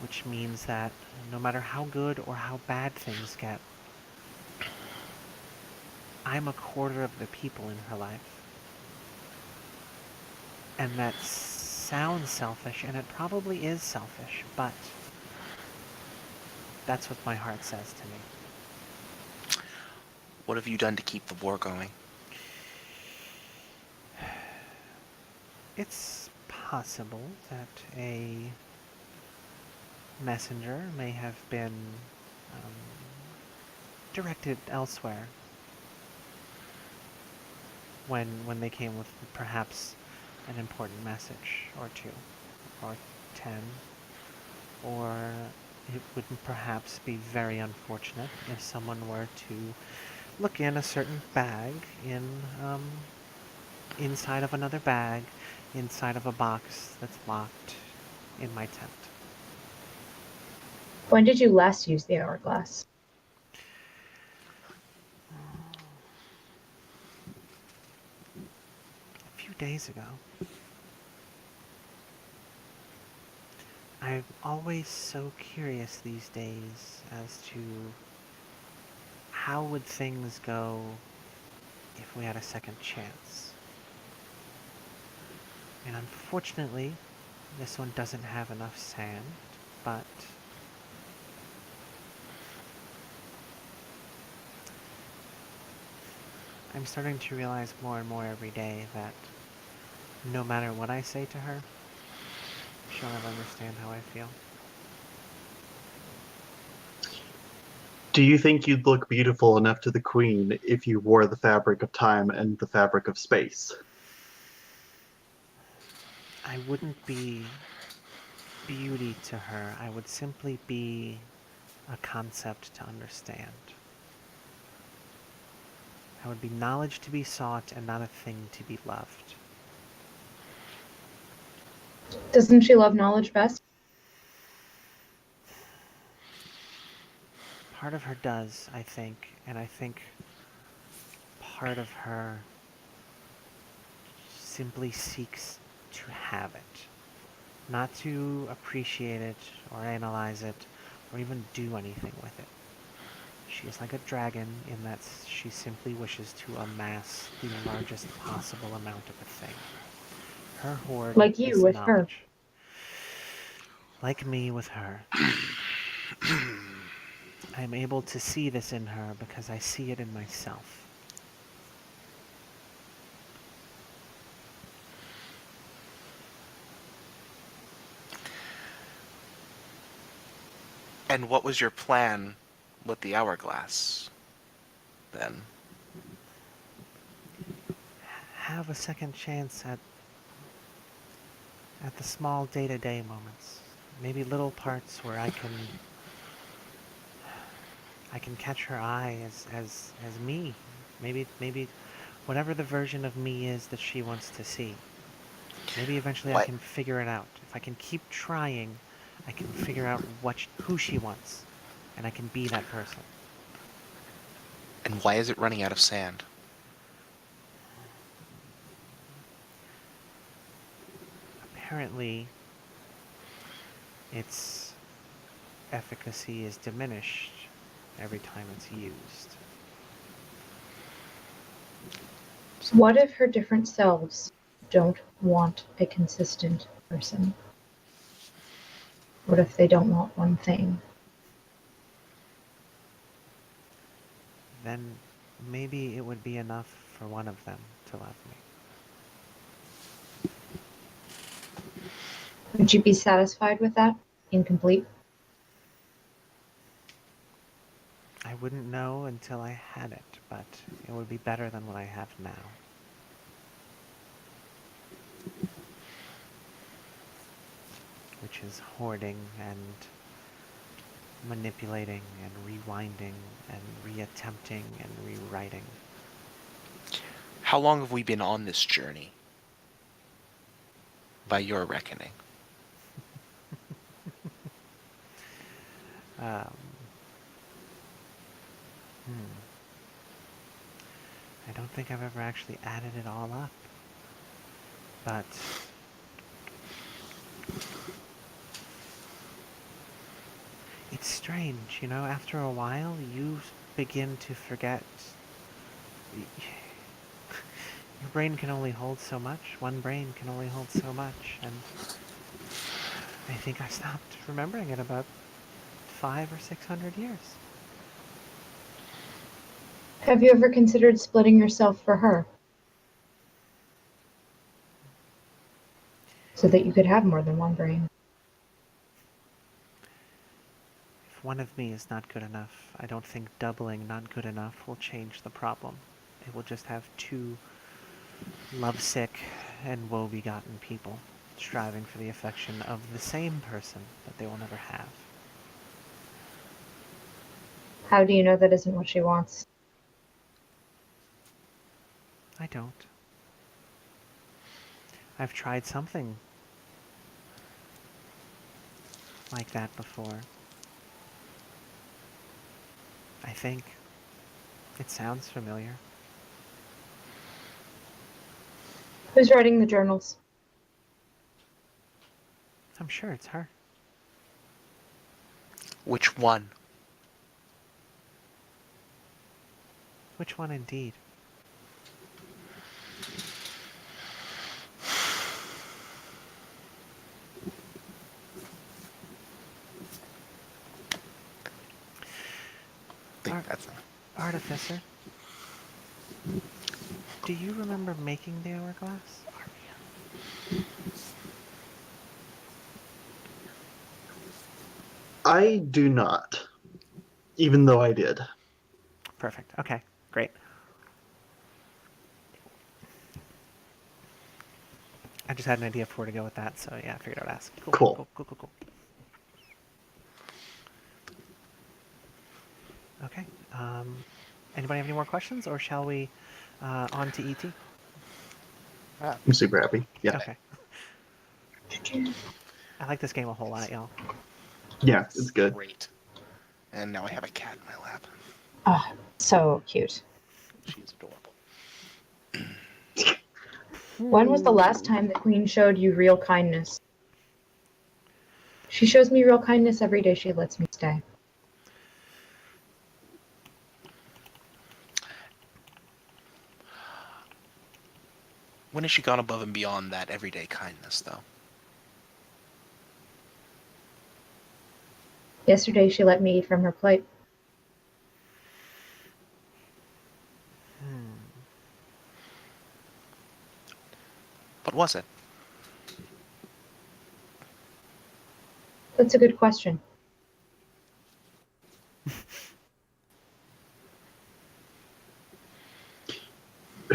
Which means that no matter how good or how bad things get, I'm a quarter of the people in her life. And that sounds selfish, and it probably is selfish, but that's what my heart says to me. What have you done to keep the war going? It's possible that a messenger may have been um, directed elsewhere when they came with perhaps an important message or two or 10, or it would perhaps be very unfortunate if someone were to look in a certain bag inside of another bag inside of a box that's locked in my tent. When did you last use the hourglass? A few days ago. I'm always so curious these days as to how would things go if we had a second chance. And unfortunately, this one doesn't have enough sand, but I'm starting to realize more and more every day that no matter what I say to her, she'll never understand how I feel. Do you think you'd look beautiful enough to the queen if you wore the fabric of time and the fabric of space? I wouldn't be beauty to her. I would simply be a concept to understand. I would be knowledge to be sought and not a thing to be loved. Doesn't she love knowledge best? Part of her does, I think, and I think part of her simply seeks to have it. Not to appreciate it, or analyze it, or even do anything with it. She is like a dragon in that she simply wishes to amass the largest possible amount of a thing. Her hoard Like you is with her. knowledge. Like me with her. I am able to see this in her because I see it in myself. And what was your plan with the hourglass, then? Have a second chance at the small day-to-day moments. Maybe little parts where I can catch her eye as me. Maybe whatever the version of me is that she wants to see. Maybe eventually I What? can figure it out. If I can keep trying, I can figure out who she wants, and I can be that person. And why is it running out of sand? Apparently, its efficacy is diminished every time it's used. What if her different selves don't want a consistent person? What if they don't want one thing? Then maybe it would be enough for one of them to love me. Would you be satisfied with that? Incomplete? I wouldn't know until I had it, but it would be better than what I have now. Which is hoarding and manipulating and rewinding and reattempting and rewriting. How long have we been on this journey? By your reckoning. Um, hmm. I don't think I've ever actually added it all up. But it's strange, you know, after a while you begin to forget. Your brain can only hold so much. One brain can only hold so much. And I think I stopped remembering it about 500 or 600 years. Have you ever considered splitting yourself for her? So that you could have more than one brain. If one of me is not good enough, I don't think doubling not good enough will change the problem. It will just have two lovesick and woe-begotten people striving for the affection of the same person that they will never have. How do you know that isn't what she wants? I don't. I've tried something like that before. I think it sounds familiar. Who's writing the journals? I'm sure it's her. Which one? Which one indeed? I think Ar- that's Artificer, do you remember making the hourglass? I do not, even though I did. Perfect. Okay, great. I just had an idea of where to go with that, so yeah, I figured I would ask. Cool, Cool. cool, cool, cool, cool. Okay. Anybody have any more questions, or shall we on to ET? I'm super happy. Yeah. Okay. I like this game a whole lot, y'all. Yeah, it's good. great. And now I have a cat in my lap. Oh, so cute. She's adorable. When was the last time the Queen showed you real kindness? She shows me real kindness every day she lets me stay. When has she gone above and beyond that everyday kindness, though? Yesterday she let me eat from her plate. Hmm. What was it? That's a good question.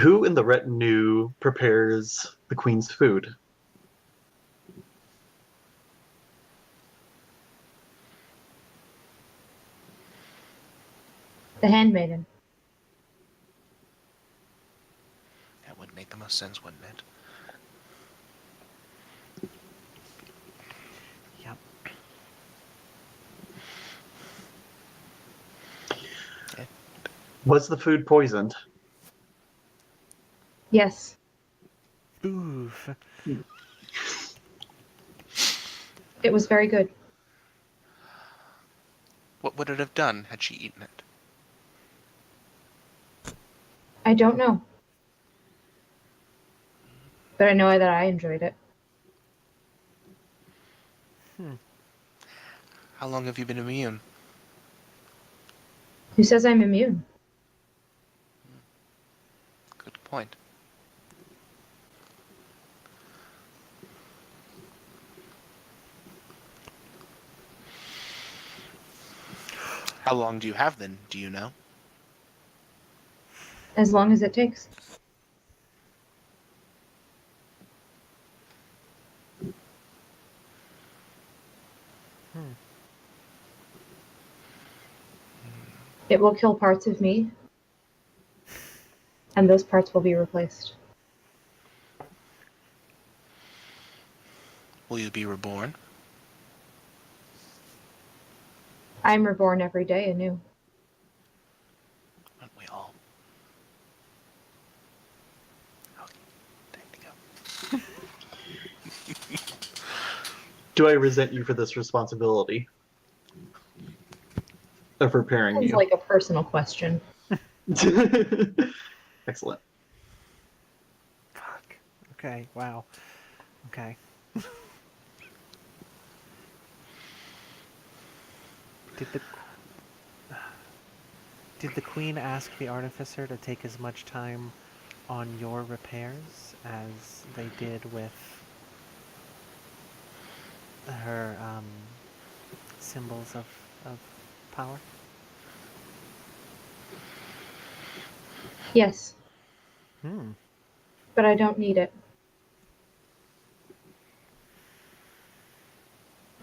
Who in the retinue prepares the queen's food? The handmaiden. That would make the most sense, wouldn't it? Yep. Was the food poisoned? Yes. Oof. It was very good. What would it have done had she eaten it? I don't know. But I know that I enjoyed it. Hmm. How long have you been immune? Who says I'm immune? point. How long do you have then? Do you know? As long as it takes. Hmm. It will kill parts of me, and those parts will be replaced. Will you be reborn? I'm reborn every day anew. Aren't we all? Okay, time to go. Do I resent you for this responsibility of preparing Sounds you? like a personal question. Excellent. Fuck. Okay. Wow. Okay. Did the did the queen ask the artificer to take as much time on your repairs as they did with her symbols of power? Yes, Hmm. but I don't need it.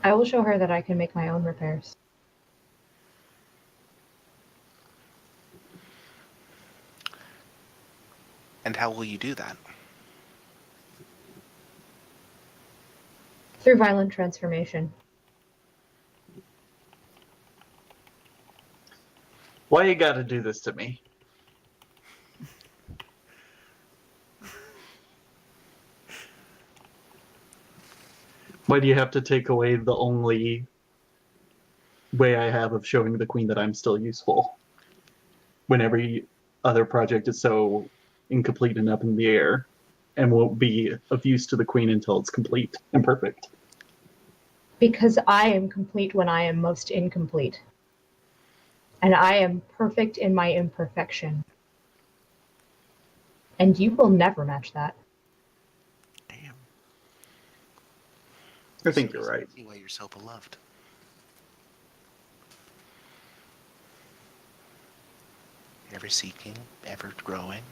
I will show her that I can make my own repairs. And how will you do that? Through violent transformation. Why you gotta do this to me? Why do you have to take away the only way I have of showing the queen that I'm still useful? When every other project is so incomplete and up in the air and won't be of use to the queen until it's complete and perfect. Because I am complete when I am most incomplete. And I am perfect in my imperfection. And you will never match that. Damn. I think So you're right. see why you're so beloved. Ever seeking, ever growing.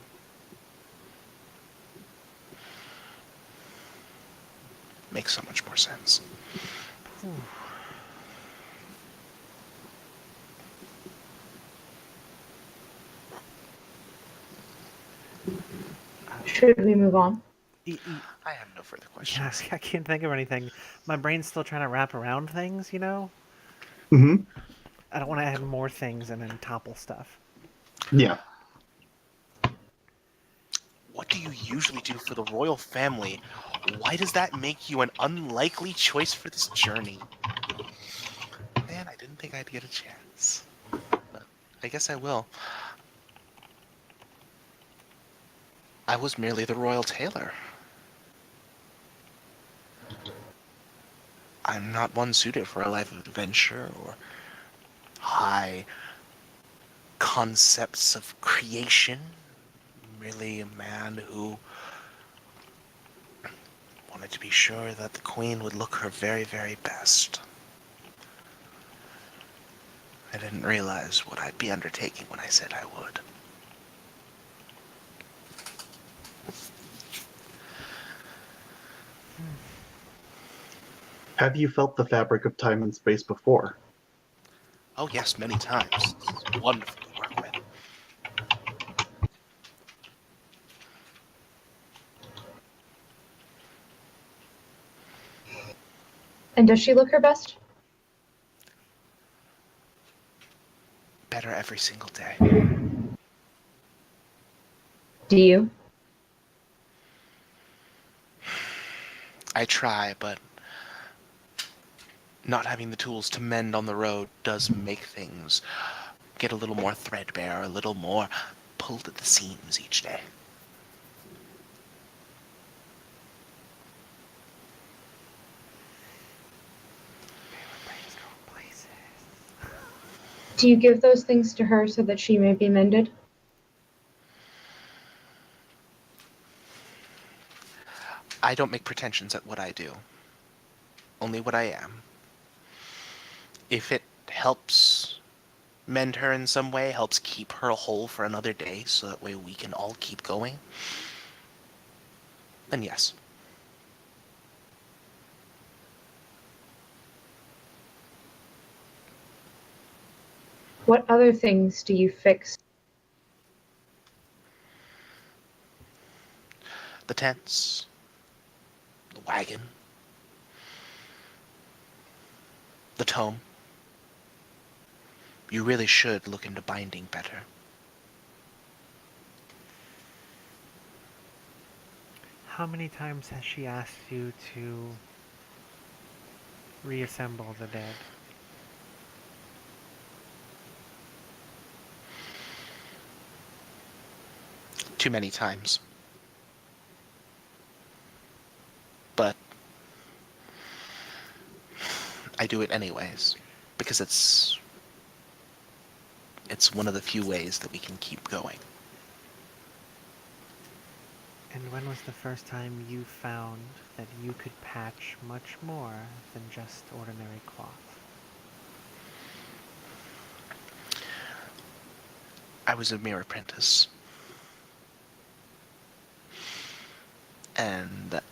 Makes so much more sense. Whew. Should we move on? I have no further Yeah, questions. I can't think of anything. My brain's still trying to wrap around things, you know? Hmm. I don't want to add more things and then topple stuff. Yeah. What do you usually do for the royal family? Why does that make you an unlikely choice for this journey? Man, I didn't think I'd get a chance. But I guess I will. I was merely the royal tailor. I'm not one suited for a life of adventure or high concepts of creation. Merely a man who wanted to be sure that the queen would look her very, very best. I didn't realize what I'd be undertaking when I said I would. Have you felt the fabric of time and space before? Oh yes, many times. It's wonderful to work with. And does she look her best? Better every single day. Do you? I try, but not having the tools to mend on the road does make things get a little more threadbare, a little more pulled at the seams each day. Brains go places. Do you give those things to her so that she may be mended? I don't make pretensions at what I do. Only what I am. If it helps mend her in some way, helps keep her whole for another day, so that way we can all keep going, then yes. What other things do you fix? The tents, the wagon, the tome. You really should look into binding better. How many times has she asked you to reassemble the dead? Too many times. But I do it anyways, because it's one of the few ways that we can keep going. And when was the first time you found that you could patch much more than just ordinary cloth? I was a mere apprentice. And the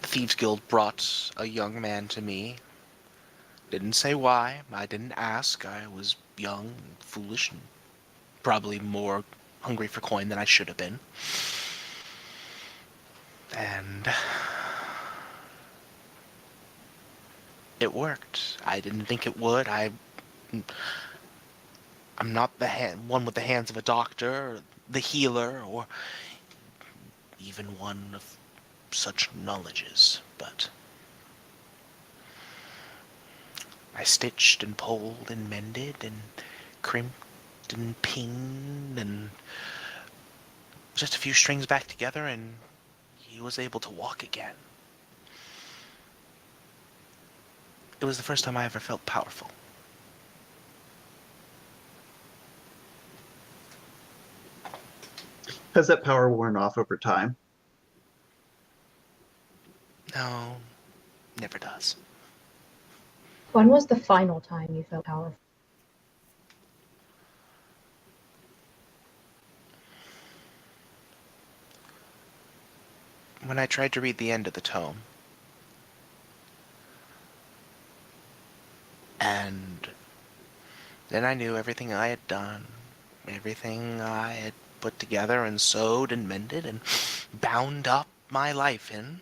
Thieves Guild brought a young man to me. Didn't say why. I didn't ask. I was young and foolish and probably more hungry for coin than I should have been. And it worked. I didn't think it would. I'm not the one with the hands of a doctor, or the healer, or even one of such knowledges, but I stitched and pulled and mended and crimped and pinned and just a few strings back together, and he was able to walk again. It was the first time I ever felt powerful. Has that power worn off over time? No, never does. When was the final time you felt powerful? When I tried to read the end of the tome, and then I knew everything I had done, everything I had put together and sewed and mended and bound up my life in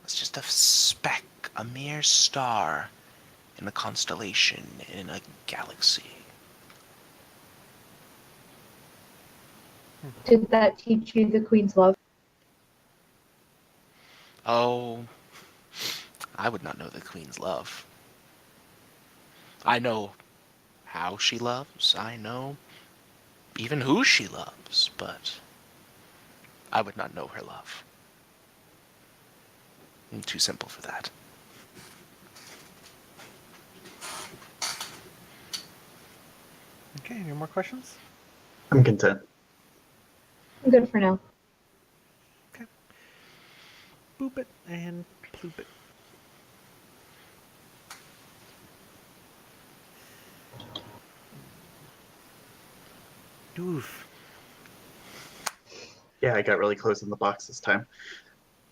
was just a speck, a mere star in a constellation, in a galaxy. Did that teach you the Queen's love? Oh, I would not know the Queen's love. I know how she loves, I know even who she loves, but I would not know her love. I'm too simple for that. Okay, any more questions? I'm content. I'm good for now. Okay. Boop it and ploop it. Doof. Yeah, I got really close in the box this time.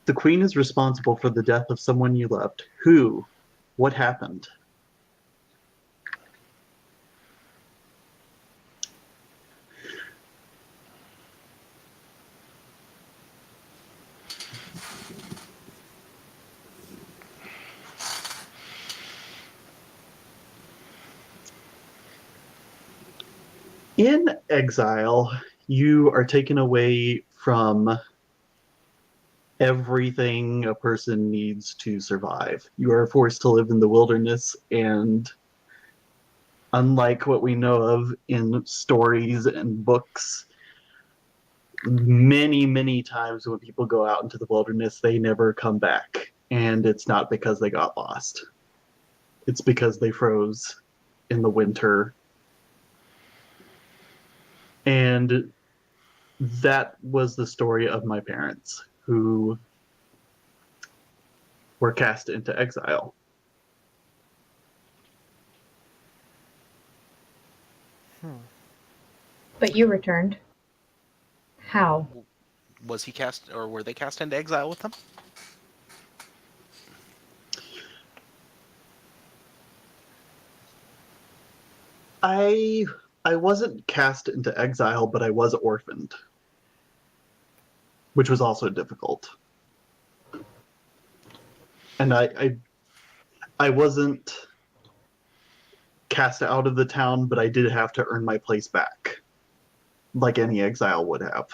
The Queen is responsible for the death of someone you loved. Who? What happened? In exile, you are taken away from everything a person needs to survive. You are forced to live in the wilderness, and unlike what we know of in stories and books, many times when people go out into the wilderness, they never come back. And it's not because they got lost. It's because they froze in the winter And that was the story of my parents who were cast into exile. But you returned. How? Was he cast, or were they cast into exile with them? I I wasn't cast into exile, but I was orphaned, which was also difficult. And I wasn't cast out of the town, but I did have to earn my place back, like any exile would have.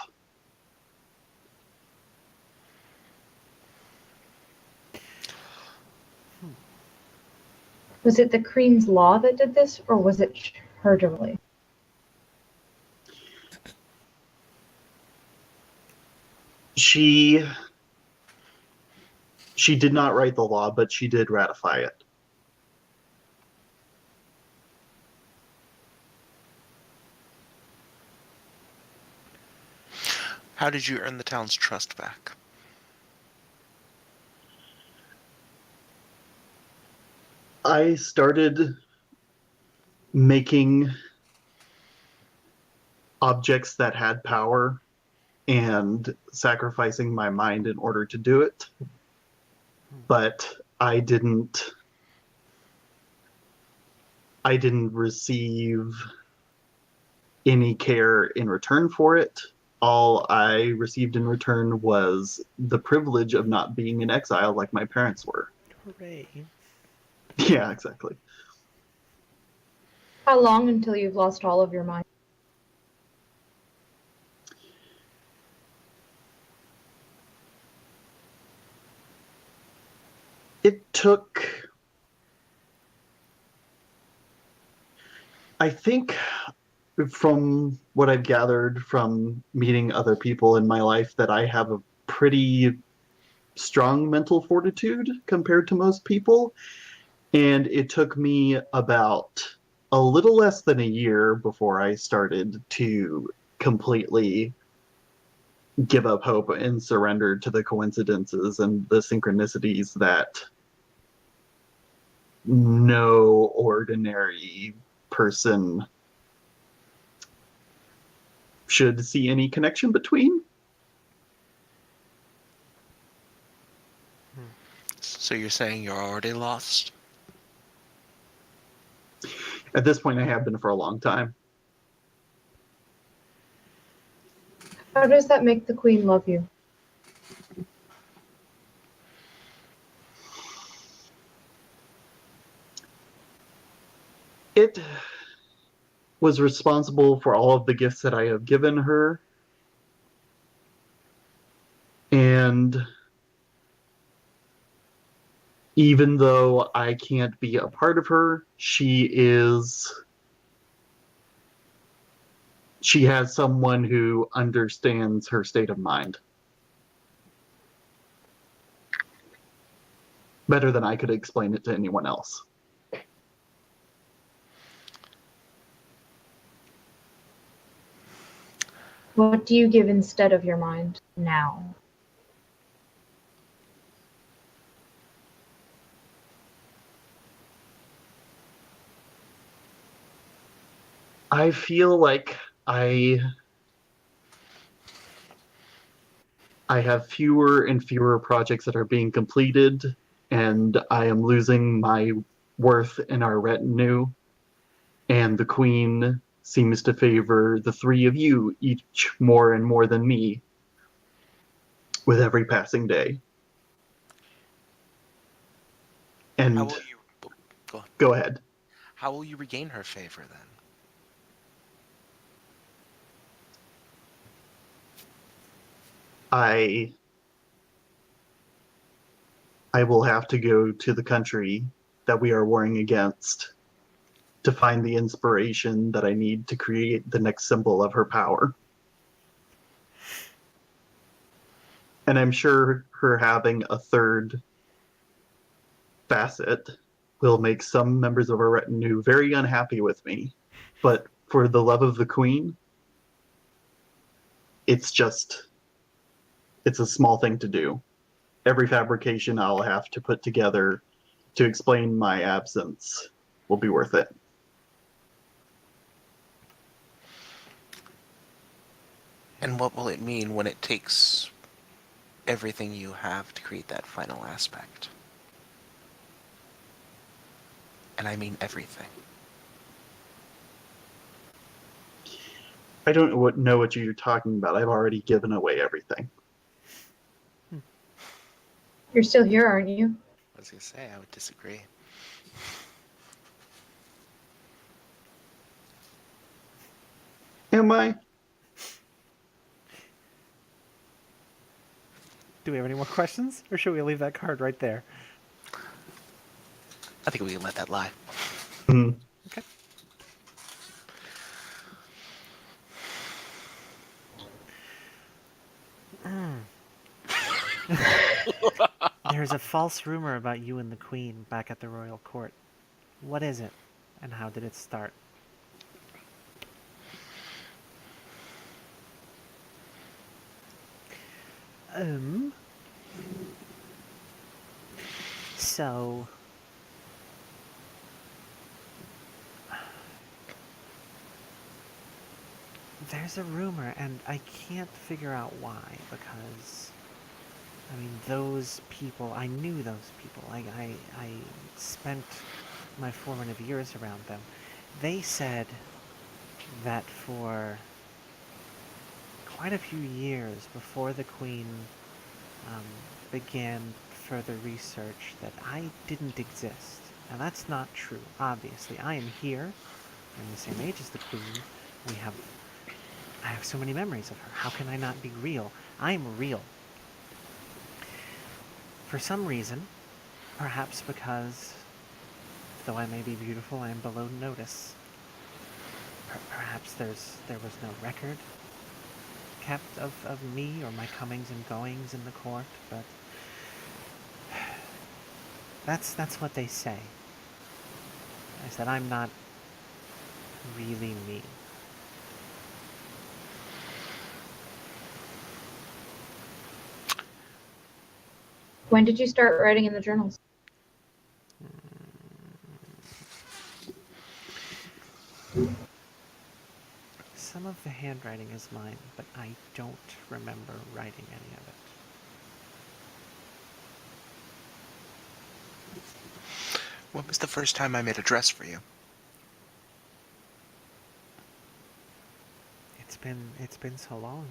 Was it the Queen's law that did this, or was it her directly? She did not write the law, but she did ratify it. How did you earn the town's trust back? I started making objects that had power and sacrificing my mind in order to do it. But I didn't receive any care in return for it. All I received in return was the privilege of not being in exile like my parents were. Hooray. Yeah, exactly. How long until you've lost all of your mind? It took, I think, from what I've gathered from meeting other people in my life, that I have a pretty strong mental fortitude compared to most people. And it took me about a little less than a year before I started to completely give up hope and surrender to the coincidences and the synchronicities that no ordinary person should see any connection between. So you're saying you're already lost? At this point, I have been for a long time. How does that make the Queen love you? It was responsible for all of the gifts that I have given her. And even though I can't be a part of her, she has someone who understands her state of mind better than I could explain it to anyone else. What do you give instead of your mind now? I feel like I have fewer and fewer projects that are being completed, and I am losing my worth in our retinue. And the Queen seems to favor the three of you, each more and more than me, with every passing day. How And will you go? go ahead. How will you regain her favor then? I will have to go to the country that we are warring against to find the inspiration that I need to create the next symbol of her power. And I'm sure her having a third facet will make some members of our retinue very unhappy with me. But for the love of the Queen, it's just it's a small thing to do. Every fabrication I'll have to put together to explain my absence will be worth it. And what will it mean when it takes everything you have to create that final aspect? And I mean everything. I don't know what you're talking about. I've already given away everything. You're still here, aren't you? I was gonna say, I would disagree. Am I? Do we have any more questions, or should we leave that card right there? I think we can let that lie. Hmm. Okay. There's a false rumor about you and the Queen back at the royal court. What is it, and how did it start? Um. So. There's a rumor, and I can't figure out why, because I mean, those people, I knew those people. I spent my formative years around them. They said that for quite a few years before the Queen um, began further research, that I didn't exist. Now, that's not true, obviously. I am here. I'm the same age as the Queen. We have. I have so many memories of her. How can I not be real? I'm real. For some reason, perhaps because, though I may be beautiful, I am below notice. Perhaps there was no record kept of me or my comings and goings in the court, but that's what they say. I said I'm not really me. When did you start writing in the journals? Some of the handwriting is mine, but I don't remember writing any of it. When was the first time I made a dress for you? It's been so long.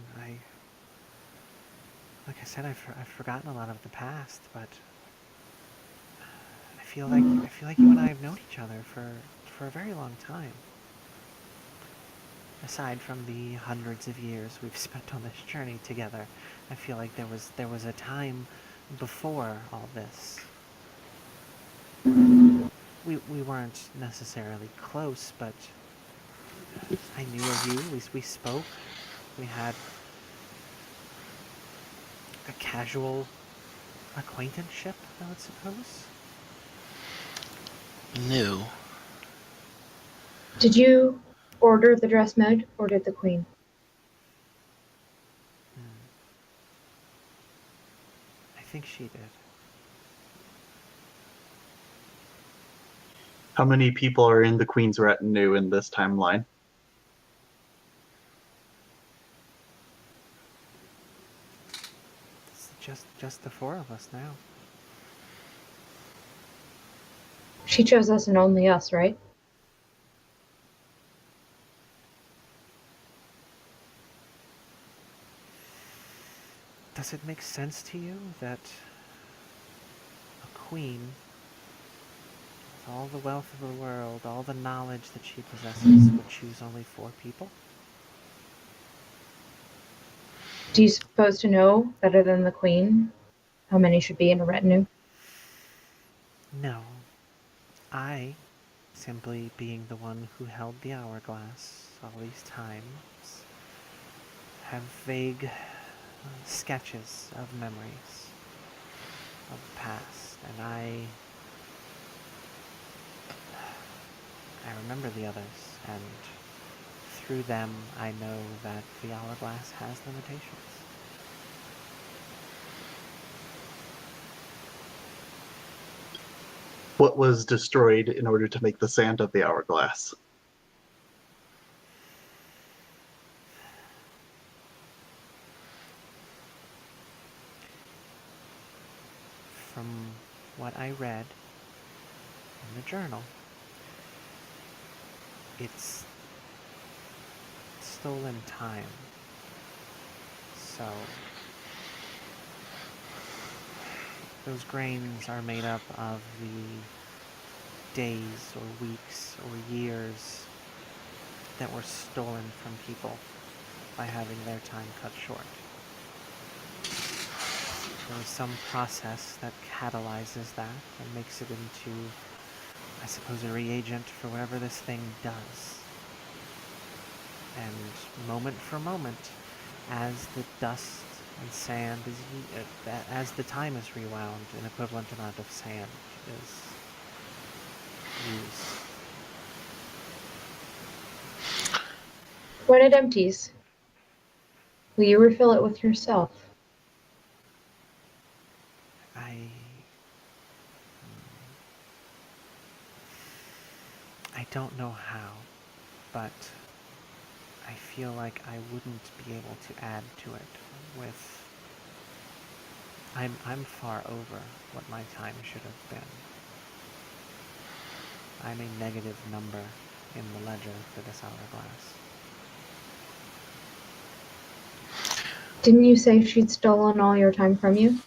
Like I said, I've forgotten a lot of the past, but I feel like you and I have known each other for a very long time. Aside from the hundreds of years we've spent on this journey together, I feel like there was a time before all this. We weren't necessarily close, but I knew of you. We spoke. We had a casual acquaintanceship, I would suppose. New. Did you order the dress made, or did the Queen? Hmm. I think she did. How many people are in the Queen's retinue in this timeline? It's just the four of us now. She chose us and only us, right? Does it make sense to you that a queen, with all the wealth of the world, all the knowledge that she possesses, would choose only four people? Do you suppose to know, better than the Queen, how many should be in a retinue? No. I, simply being the one who held the hourglass all these times, have vague sketches of memories of the past, and I remember the others, and through them, I know that the hourglass has limitations. What was destroyed in order to make the sand of the hourglass? From what I read in the journal, it's stolen time. So those grains are made up of the days or weeks or years that were stolen from people by having their time cut short. There is some process that catalyzes that and makes it into, I suppose, a reagent for whatever this thing does. And moment for moment, as the dust and sand is, as the time is rewound, an equivalent amount of sand is used. When it empties, will you refill it with yourself? I don't know how, but I feel like I wouldn't be able to add to it with... I'm far over what my time should have been. I'm a negative number in the ledger for this hourglass. Didn't you say she'd stolen all your time from you?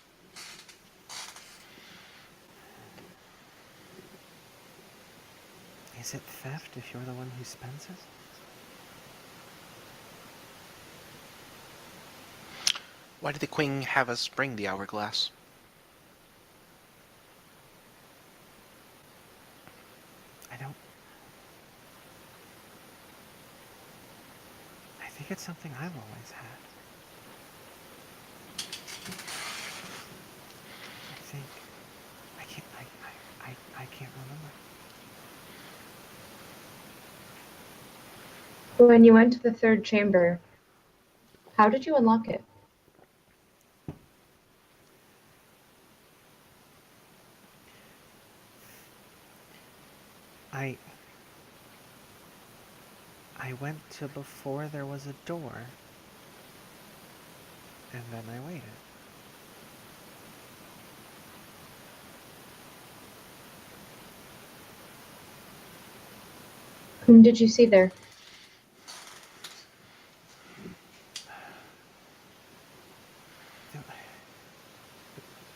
Is it theft if you're the one who spends it? Why did the queen have us bring the hourglass? I think it's something I've always had. I think... I can't remember. When you went to the third chamber, how did you unlock it? I went to before there was a door, and then I waited. Whom did you see there?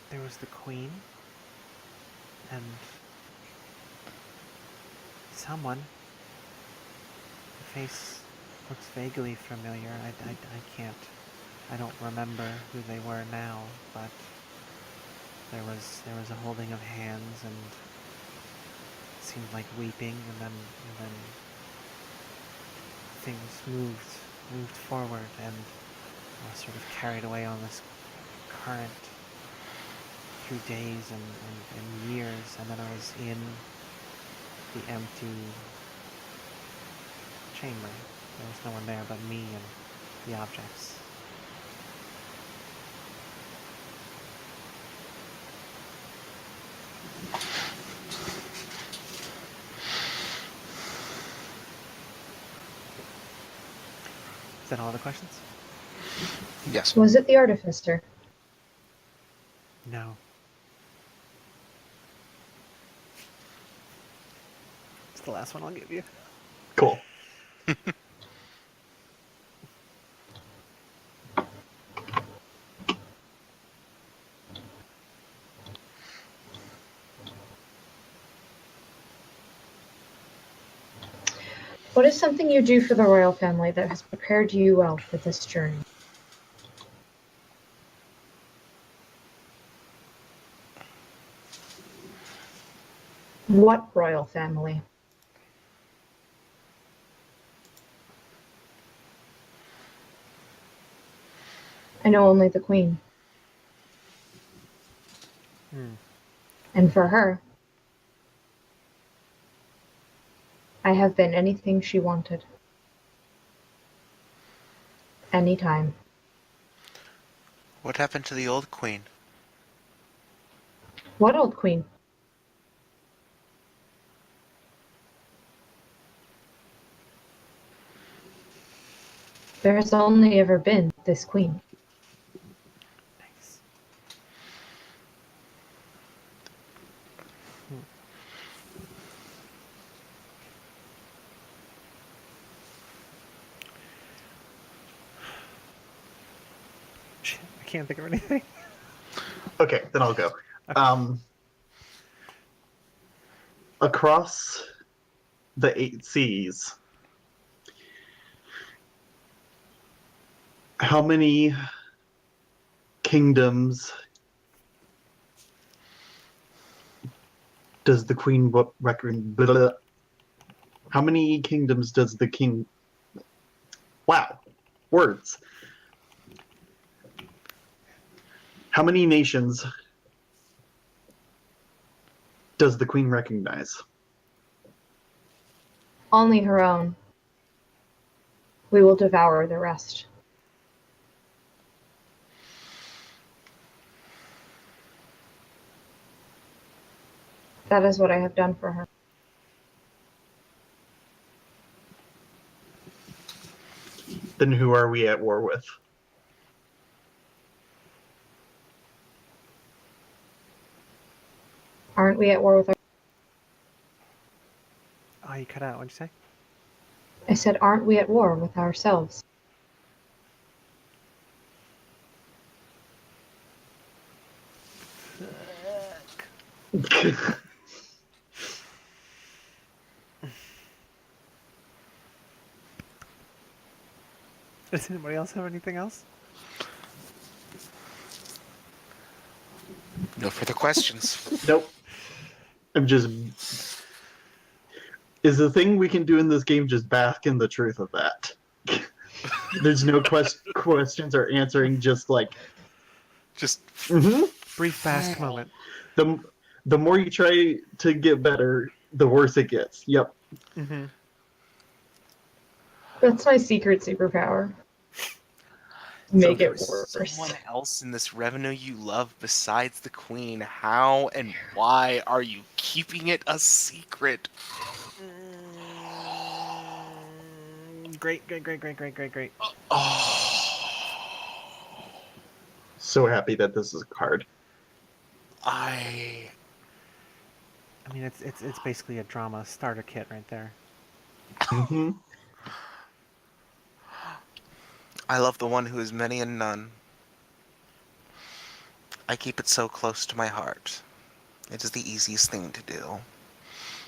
There was the queen, and someone. The face looks vaguely familiar. I can't... I don't remember who they were now, but there was a holding of hands, and it seemed like weeping, and then things moved forward, and I was sort of carried away on this current through days and years, and then I was in the empty chamber. There was no one there but me and the objects. Is that all the questions? Yes. Was it the artificer? No. It's the last one I'll give you. Cool. What is something you do for the royal family that has prepared you well for this journey? What royal family? I know only the queen. And for her, I have been anything she wanted. Anytime. What happened to the old queen? What old queen? There has only ever been this queen. Nice. Hmm. Shit, I can't think of anything. Okay, then I'll go. Um, across the 8 seas, how many kingdoms does the queen reckon? How many kingdoms does the king? Wow, words. How many nations does the queen recognize? Only her own. We will devour the rest. That is what I have done for her. Then who are we at war with? Aren't we at war with our... Oh, you cut out. What'd you say? I said, aren't we at war with ourselves? Does anybody else have anything else? No further questions. Nope. I'm just. Is the thing we can do in this game just bask in the truth of that? There's no questions or answering, just like. Just Mm-hmm. Brief bask moment. The, the more you try to get better, the worse it gets. Yep. Mm-hmm. That's my secret superpower. so Make it there's worse. someone else in this revenue you love besides the queen. How and why are you keeping it a secret? Great, great, great, great, great, great, great. Oh, So happy that this is a card. I I mean, it's basically a drama starter kit right there. Mm-hmm. love the one who is many and none. I keep it so close to my heart. It is the easiest thing to do.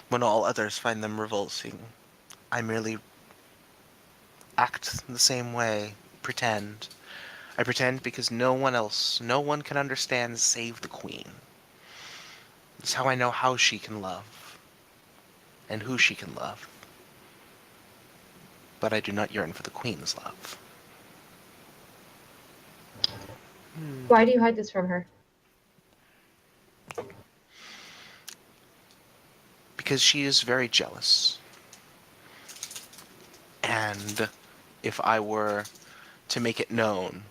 When all others find them revolting, I merely act the same way, pretend. I pretend because no one can understand save the queen. It's how I know how she can love, and who she can love. But I do not yearn for the queen's love. Hmm. Why do you hide this from her? Because she is very jealous. And if I were to make it known,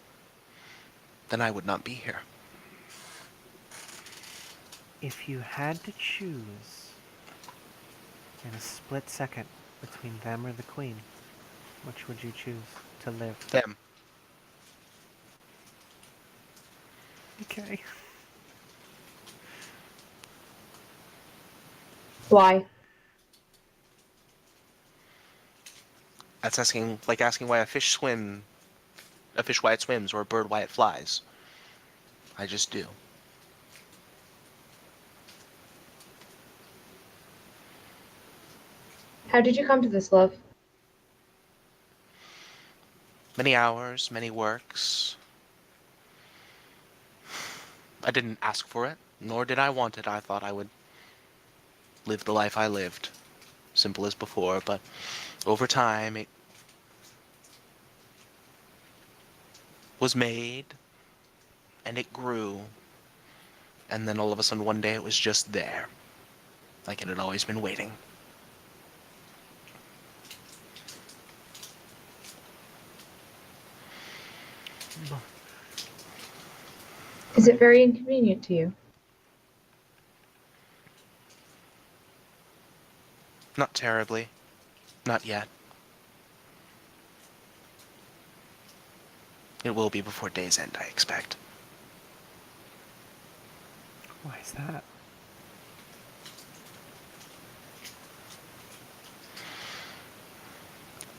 then I would not be here. If you had to choose in a split second between them or the queen, which would you choose to live? Them. Okay. Why? That's asking why a fish why it swims, or a bird why it flies. I just do. How did you come to this, love? Many hours, many works. I didn't ask for it, nor did I want it. I thought I would live the life I lived. Simple as before, but over time it was made, and it grew, and then all of a sudden one day it was just there. Like it had always been waiting. Is it very inconvenient to you? Not terribly. Not yet. It will be before day's end, I expect. Why is that?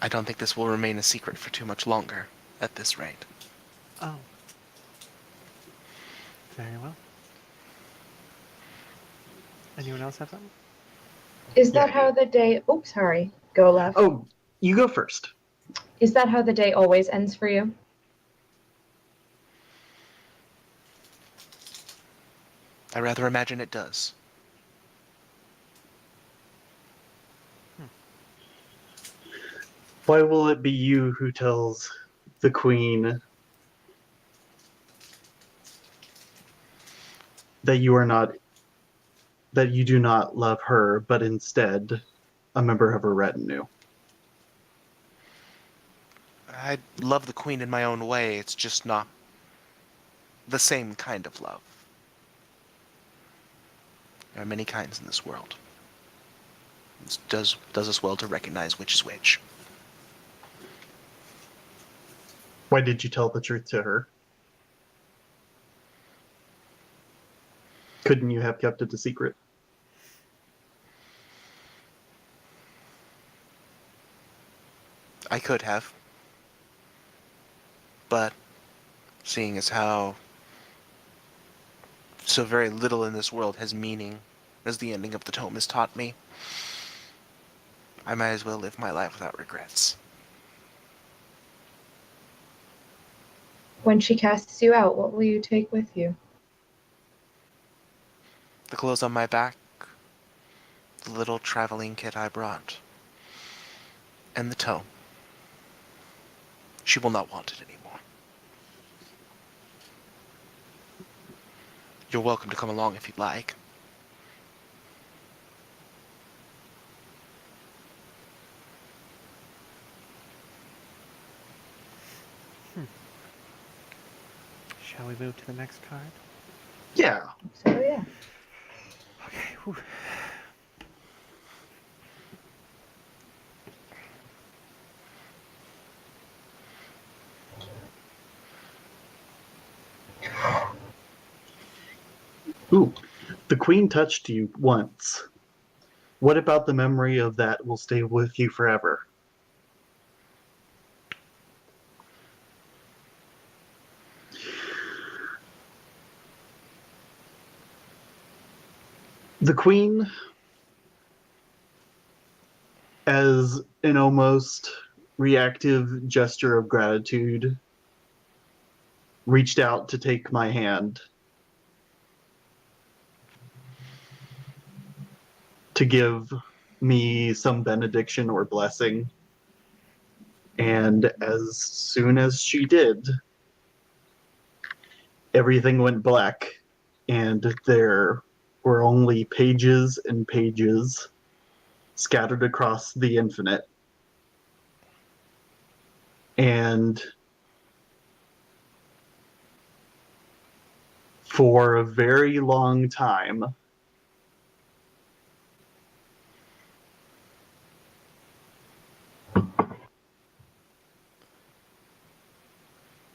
I don't think this will remain a secret for too much longer, at this rate. Oh. Very well. Anyone else have something? Is that Yeah. how the day? Oh, sorry. Go left. Oh, you go first. Is that how the day always ends for you? I rather imagine it does. Why will it be you who tells the queen that you do not love her, but instead a member of her retinue? I love the Queen in my own way, it's just not the same kind of love. There are many kinds in this world. It does us well to recognize which is which. Why did you tell the truth to her? Couldn't you have kept it a secret? I could have. But seeing as how so very little in this world has meaning, as the ending of the tome has taught me, I might as well live my life without regrets. When she casts you out, what will you take with you? The clothes on my back, the little traveling kit I brought, and the tome. She will not want it anymore. You're welcome to come along if you'd like. Shall we move to the next card? Yeah. So yeah. Okay. Whew. Ooh. The queen touched you once. What about the memory of that will stay with you forever? The queen, as an almost reactive gesture of gratitude, reached out to take my hand, to give me some benediction or blessing. And as soon as she did, everything went black, and there were only pages and pages scattered across the infinite. And for a very long time,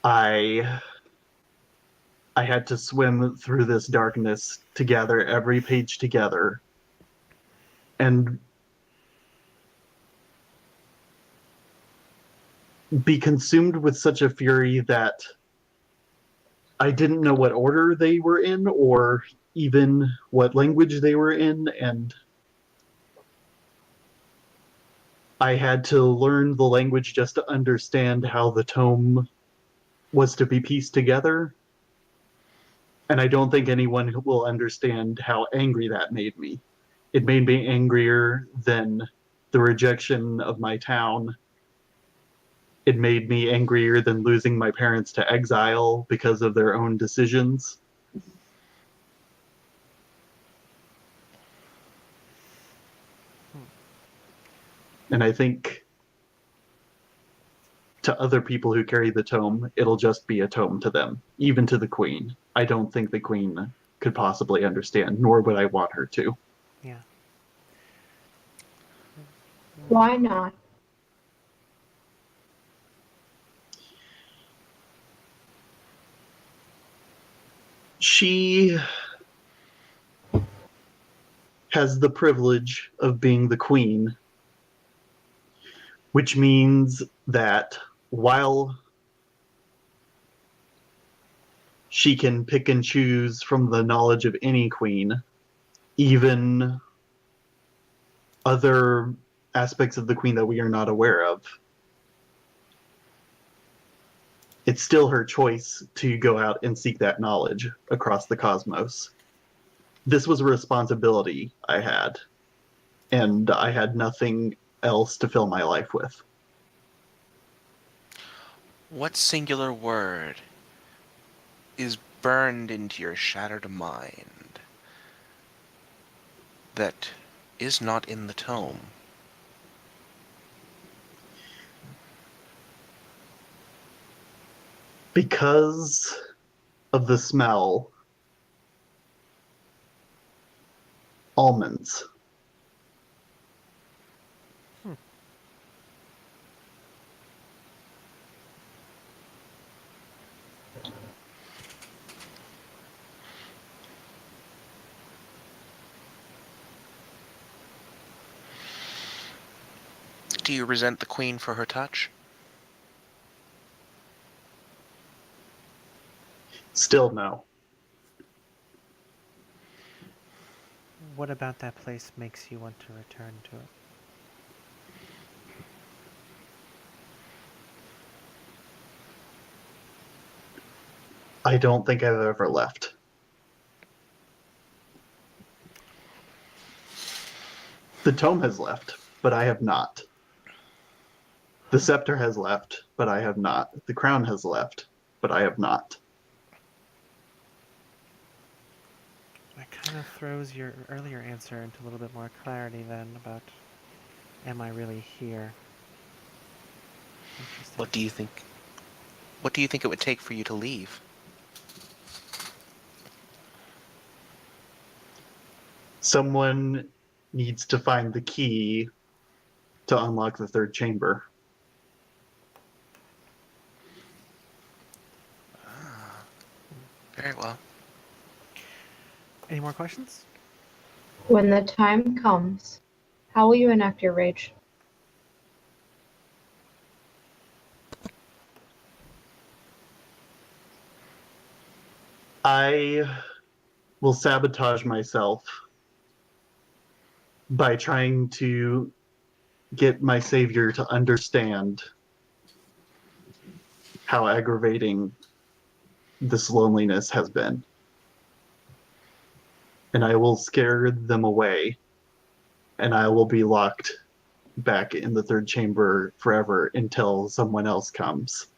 I I had to swim through this darkness to gather every page together and be consumed with such a fury that I didn't know what order they were in or even what language they were in, and I had to learn the language just to understand how the tome was to be pieced together. And I don't think anyone will understand how angry that made me. It made me angrier than the rejection of my town. It made me angrier than losing my parents to exile because of their own decisions. And I think to other people who carry the tome, it'll just be a tome to them, even to the queen. I don't think the queen could possibly understand, nor would I want her to. Yeah. Why not? She has the privilege of being the queen, which means that while she can pick and choose from the knowledge of any queen, even other aspects of the queen that we are not aware of, it's still her choice to go out and seek that knowledge across the cosmos. This was a responsibility I had, and I had nothing else to fill my life with. What singular word is burned into your shattered mind that is not in the tome? Because of the smell, almonds. Do you resent the queen for her touch? Still no. What about that place makes you want to return to it? I don't think I've ever left. The tome has left, but I have not. The scepter has left, but I have not. The crown has left, but I have not. That kind of throws your earlier answer into a little bit more clarity then about, am I really here? Interesting. What do you think? What do you think it would take for you to leave? Someone needs to find the key to unlock the third chamber. Very well. Any more questions? When the time comes, how will you enact your rage? I will sabotage myself by trying to get my savior to understand how aggravating this loneliness has been. And I will scare them away, and I will be locked back in the third chamber forever until someone else comes.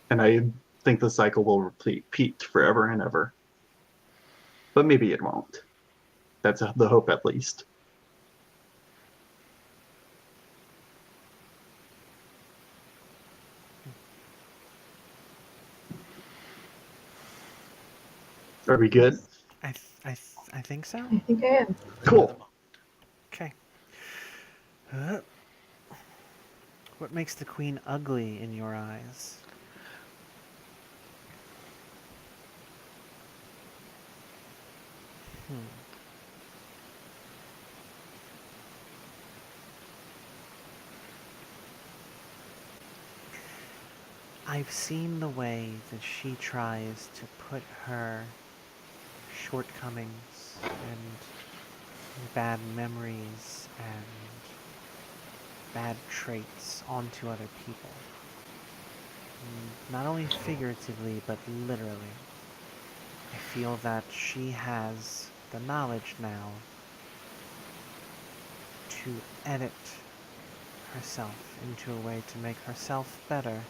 And I think the cycle will repeat forever and ever. But maybe it won't. That's the hope, at least. Are we good? I think so. I think I am. Cool. Okay. What makes the queen ugly in your eyes? I've seen the way that she tries to put her shortcomings and bad memories and bad traits onto other people. Not only figuratively, but literally. I feel that she has the knowledge now to edit herself into a way to make herself better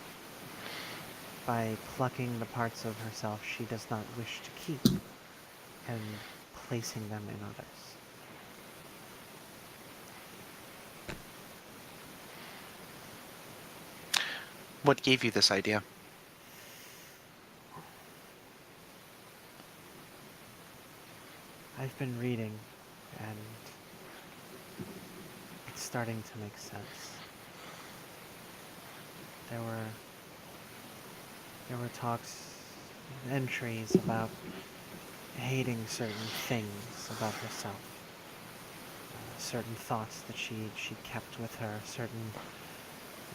by plucking the parts of herself she does not wish to keep and placing them in others. What gave you this idea? I've been reading, and it's starting to make sense. There were there were talks, entries about hating certain things about herself, certain thoughts that she kept with her, certain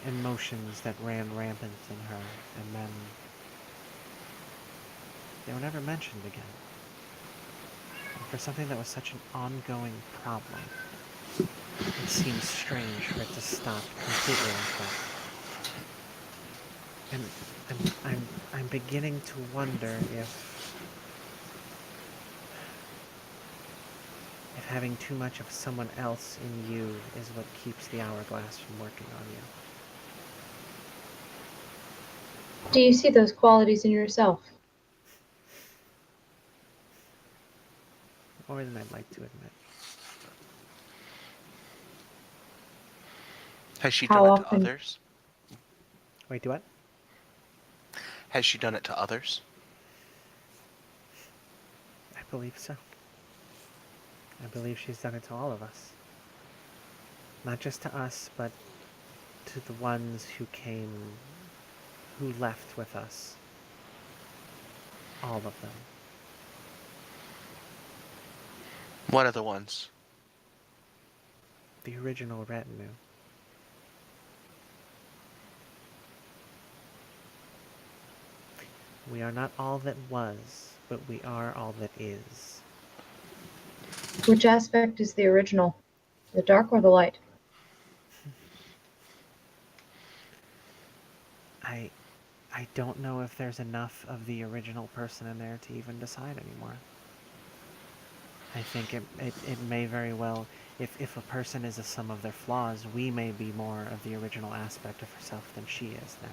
emotions that ran rampant in her, and then they were never mentioned again. And for something that was such an ongoing problem, it seems strange for it to stop completely like that. And I'm beginning to wonder if having too much of someone else in you is what keeps the hourglass from working on you. Do you see those qualities in yourself? More than I'd like to admit. Has she How done it to often? others? Wait, do what? Has she done it to others? I believe so. I believe she's done it to all of us. Not just to us, but to the ones who left with us. All of them. What are the ones? The original retinue. We are not all that was, but we are all that is. Which aspect is the original? The dark or the light? I I don't know if there's enough of the original person in there to even decide anymore. I think it may very well, if a person is a sum of their flaws, we may be more of the original aspect of herself than she is now.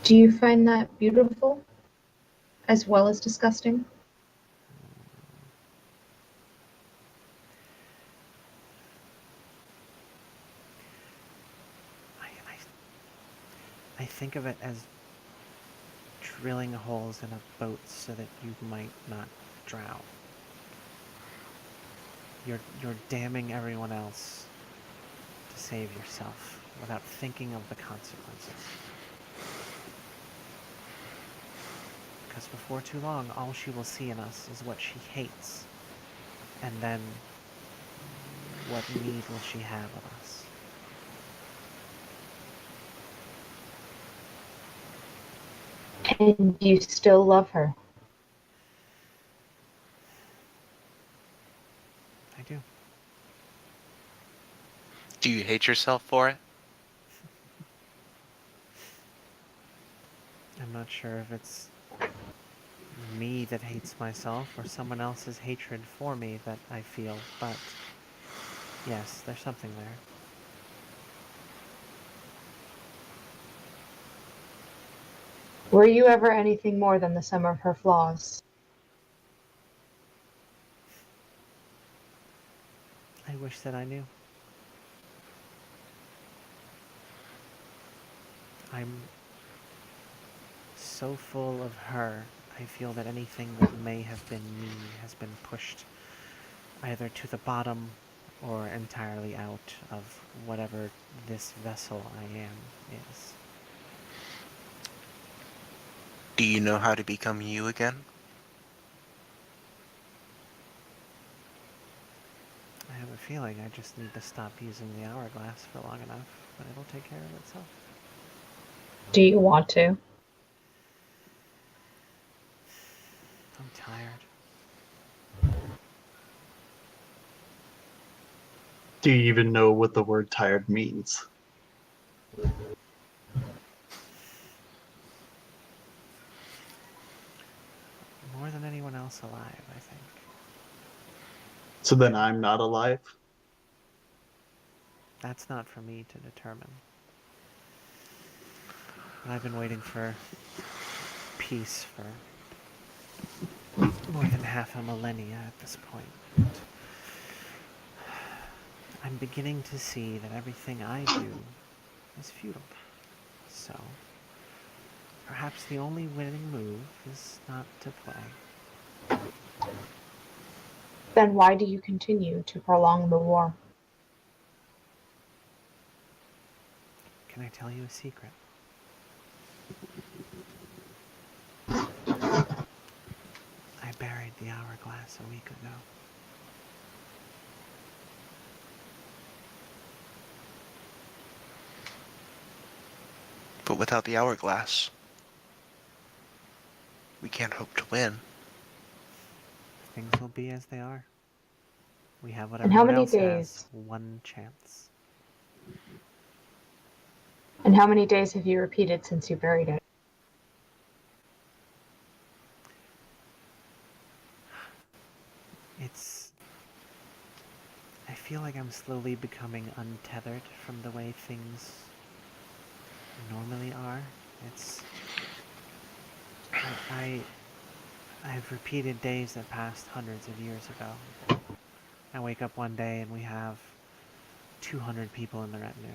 Do you find that beautiful as well as disgusting? I, I think of it as drilling holes in a boat so that you might not drown. You're damning everyone else to save yourself without thinking of the consequences. Because before too long, all she will see in us is what she hates. And then, what need will she have of us? And you still love her? I do. Do you hate yourself for it? I'm not sure if it's me that hates myself or someone else's hatred for me that I feel, but yes, there's something there. Were you ever anything more than the sum of her flaws? I wish that I knew. I'm so full of her, I feel that anything that may have been me has been pushed either to the bottom or entirely out of whatever this vessel I am is. Do you know how to become you again? I have a feeling I just need to stop using the hourglass for long enough, but it'll take care of itself. Do you want to? I'm tired. Do you even know what the word tired means? More than anyone else alive, I think. So then I'm not alive? That's not for me to determine. But I've been waiting for peace for more than half a millennia at this point. I'm beginning to see that everything I do is futile. So, perhaps the only winning move is not to play. Then why do you continue to prolong the war? Can I tell you a secret? I buried the hourglass a week ago. But without the hourglass, we can't hope to win. Things will be as they are. We have what And how everyone many else has, days? one chance. And how many days have you repeated since you buried it? It's... I feel like I'm slowly becoming untethered from the way things normally are. It's... I've repeated days that passed hundreds of years ago. I wake up one day and we have 200 people in the retinue.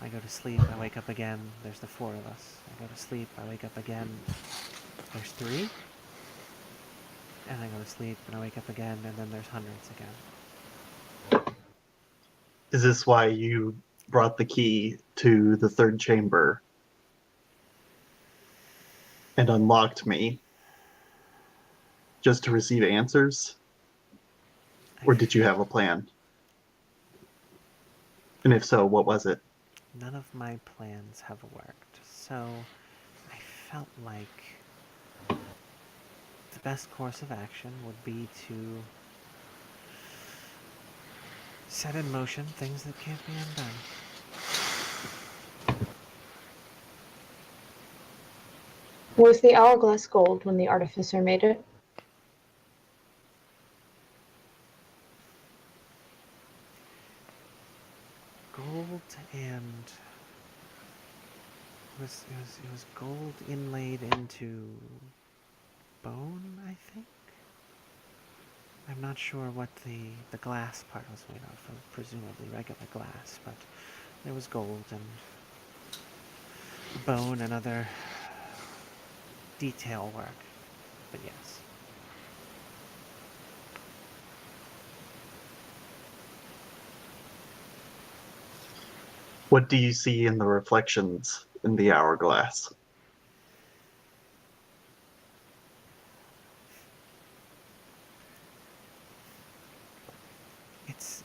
I go to sleep, I wake up again, there's the 4 of us. I go to sleep, I wake up again, there's 3. And I go to sleep and I wake up again and then there's hundreds again. Is this why you brought the key to the third chamber and unlocked me just to receive answers? Or did you have a plan? And if so, what was it? None of my plans have worked, so I felt like the best course of action would be to set in motion things that can't be undone. Was the hourglass gold when the artificer made it? Gold and it was gold inlaid into bone, I think. I'm not sure what the glass part was made of presumably regular glass, but there was gold and bone and other detail work. But yes. What do you see in the reflections in the hourglass?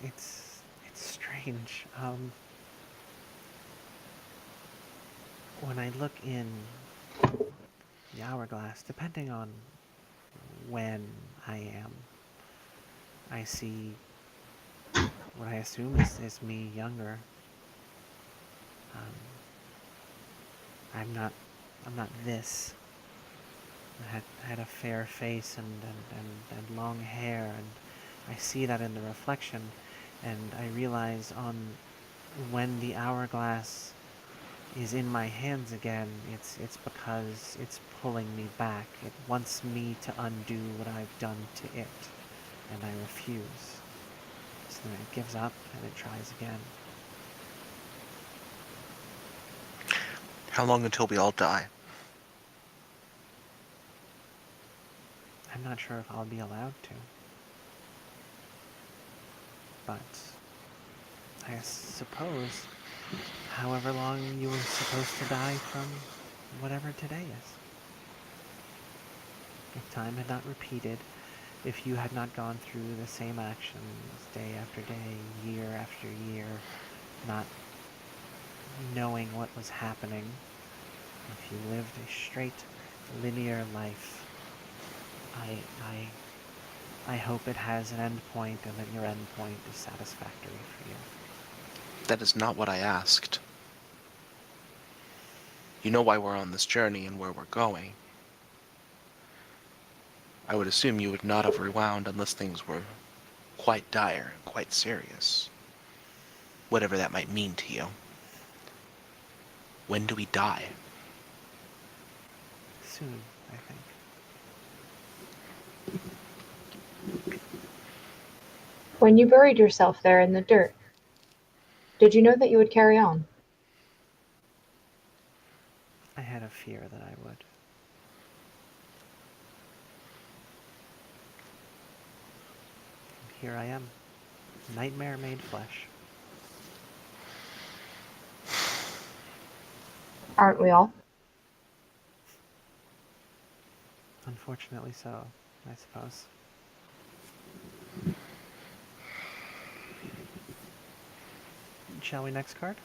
It's strange. When I look in the hourglass, depending on when I am, I see what I assume is me younger. Um, I'm not this. I had a fair face and long hair, and I see that in the reflection, and I realize when the hourglass is in my hands again, it's because it's pulling me back. It wants me to undo what I've done to it, and I refuse. So then it gives up and it tries again. How long until we all die? I'm not sure if I'll be allowed to. But I suppose however long you were supposed to die from whatever today is. If time had not repeated, if you had not gone through the same actions day after day, year after year, not knowing what was happening, if you lived a straight, linear life, I hope it has an end point and that your end point is satisfactory for you. That is not what I asked. You know why we're on this journey and where we're going. I would assume you would not have rewound unless things were quite dire and quite serious. Whatever that might mean to you. When do we die? Soon, I think. When you buried yourself there in the dirt, did you know that you would carry on? I had a fear that I would. Here I am. Nightmare made flesh. Aren't we all? Unfortunately so, I suppose. Shall we next card?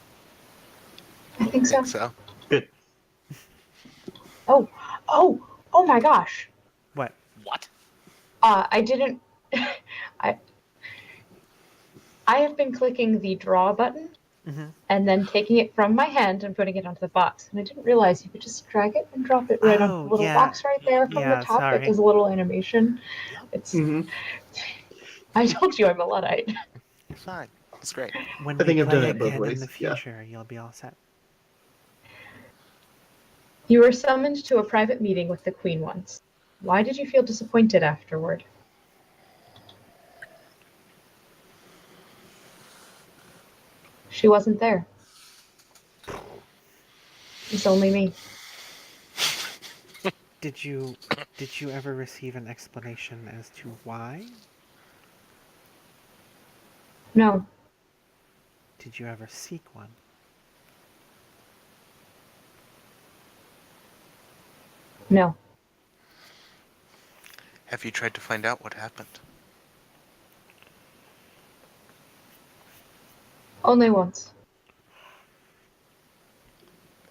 I think I so. think so. Good. Oh, oh my gosh. What? What? I didn't. I I have been clicking the draw button Mm-hmm. and then taking it from my hand and putting it onto the box. And I didn't realize you could just drag it and drop it right onto Oh, the little yeah. box right there from the Yeah, top that sorry. does a little animation. Yep. It's. Hmm. I told you I'm a Luddite. It's fine. It's great. When I we think I've done play it both again in the ways. Yeah. future, you'll be all set. You were summoned to a private meeting with the Queen once. Why did you feel disappointed afterward? She wasn't there. It's only me. Did you ever receive an explanation as to why? No, Did you ever seek one? no. Have you tried to find out what happened? Only once.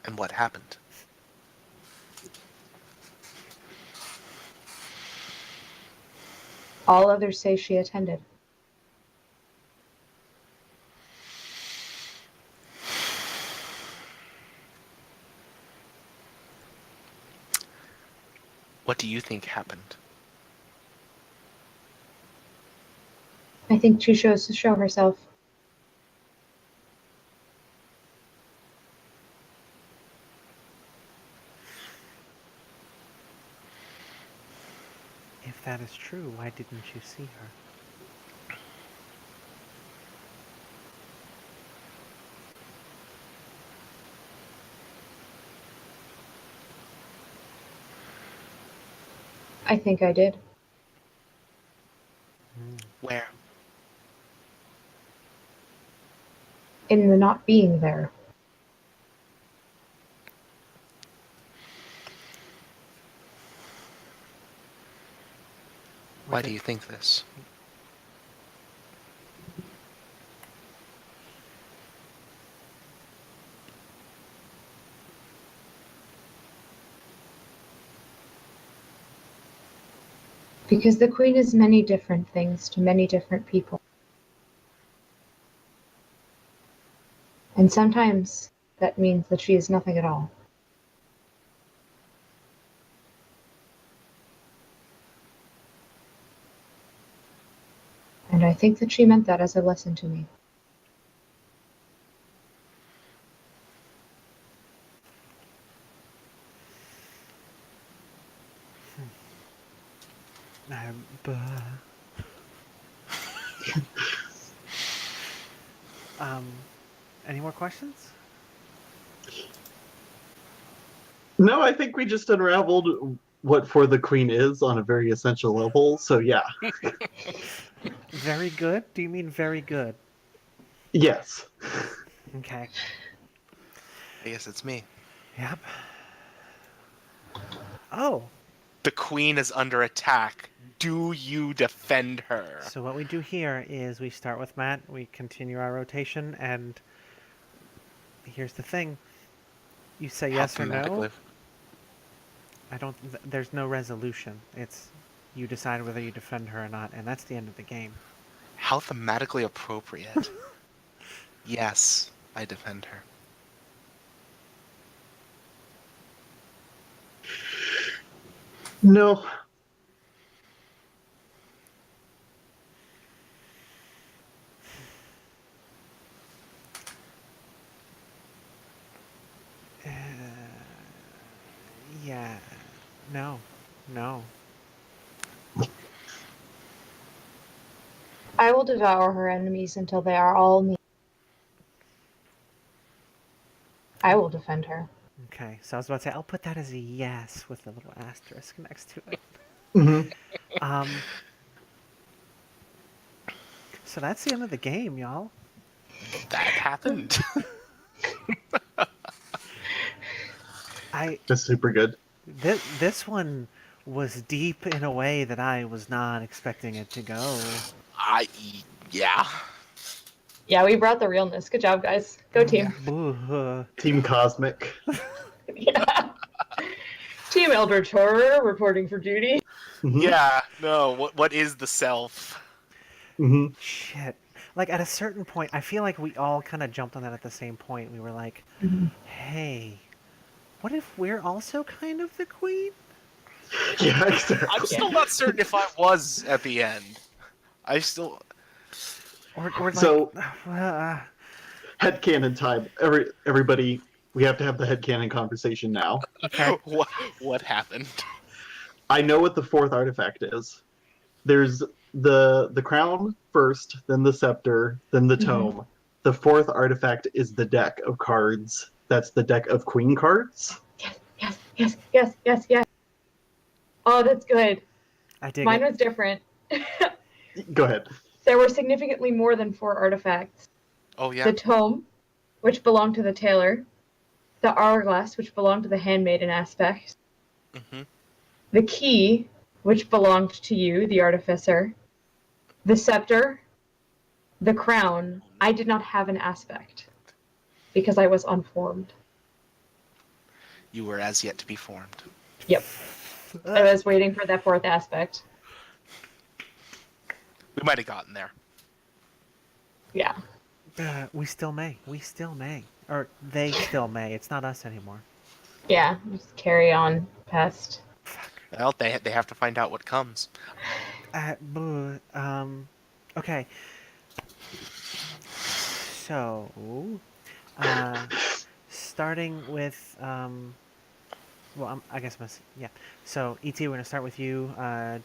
And what happened? All others say she attended. What do you think happened? I think she chose to show herself. If that is true, why didn't you see her? I think I did. Where? In the not being there. Why do you think this? Because the Queen is many different things to many different people. And sometimes that means that she is nothing at all. And I think that she meant that as a lesson to me. Buh. um, any more questions? No, I think we just unraveled what For the Queen is on a very essential level. So yeah, Very good? Do you mean very good? yes. Okay. I guess it's me. Yep. Oh, The queen is under attack. Do you defend her? so what we do here is we start with Matt, we continue our rotation, and here's the thing. You say How yes or no. thematically- I don't. There's no resolution. It's you decide whether you defend her or not, and that's the end of the game. How thematically appropriate. Yes, I defend her. No. Yeah. No. No. I will devour her enemies until they are all me. I will defend her. Okay, so I was about to say I'll put that as a yes with a little asterisk next to it. Mm-hmm. Um, so that's the end of the game, y'all. That happened. I That's super good. this one was deep in a way that I was not expecting it to go. Yeah. Yeah, we brought the realness. Good job, guys. Go team. Boo. Team Cosmic. Yeah. Team Eldritch Horror reporting for duty. Mhm. Yeah. No. What is the self? Mhm. Shit. Like at a certain point, I feel like we all kind of jumped on that at the same point. We were like, "Hey, what if we're also kind of the queen?" Yeah, exactly. I'm still not certain if I was at the end. I still. Or like, So uh, headcanon time. Everybody, we have to have the headcanon conversation now. okay, What happened? I know what the fourth artifact is. There's the crown first, then the scepter, then the tome. The fourth artifact is the deck of cards. That's the deck of queen cards. Yes. Oh, that's good. I dig Mine it. was different. Go ahead. There were significantly more than 4 artifacts. Oh yeah. The tome, which belonged to the tailor. The hourglass, which belonged to the handmaiden aspect. Mm-hmm. The key, which belonged to you, the artificer. The scepter. The crown. I did not have an aspect because I was unformed. You were as yet to be formed. Yep. I was waiting for that 4th aspect. We might have gotten there. Yeah. We still may. Or they still may. It's not us anymore. Yeah. Just carry on past. Well, they have to find out what comes. Boo. Okay. So, uh, starting with well, I guess yeah. So, ET, we're gonna start with you.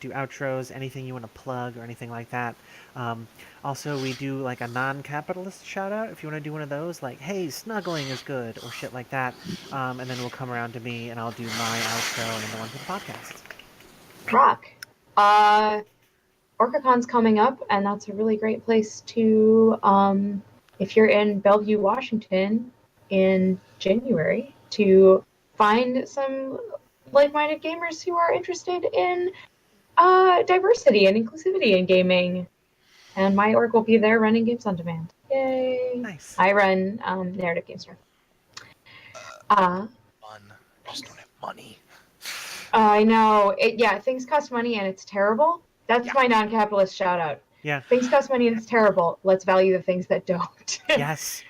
Do outros, anything you want to plug or anything like that. Also, we do like a non-capitalist shout out if you want to do one of those, like "Hey, snuggling is good" or shit like that. And then we'll come around to me and I'll do my outro and then the one for the podcast. Rock. OrcaCon's coming up, and that's a really great place to, if you're in Bellevue, Washington in January, to find some like-minded gamers who are interested in diversity and inclusivity in gaming. And my org will be there running Games on Demand. Yay! Nice. I run Narrative Games Store. Fun. Just don't have money. I know. Things cost money and it's terrible. That's Yeah. my non-capitalist shout out. Yeah. Things cost money and it's terrible. Let's value the things that don't. Yes.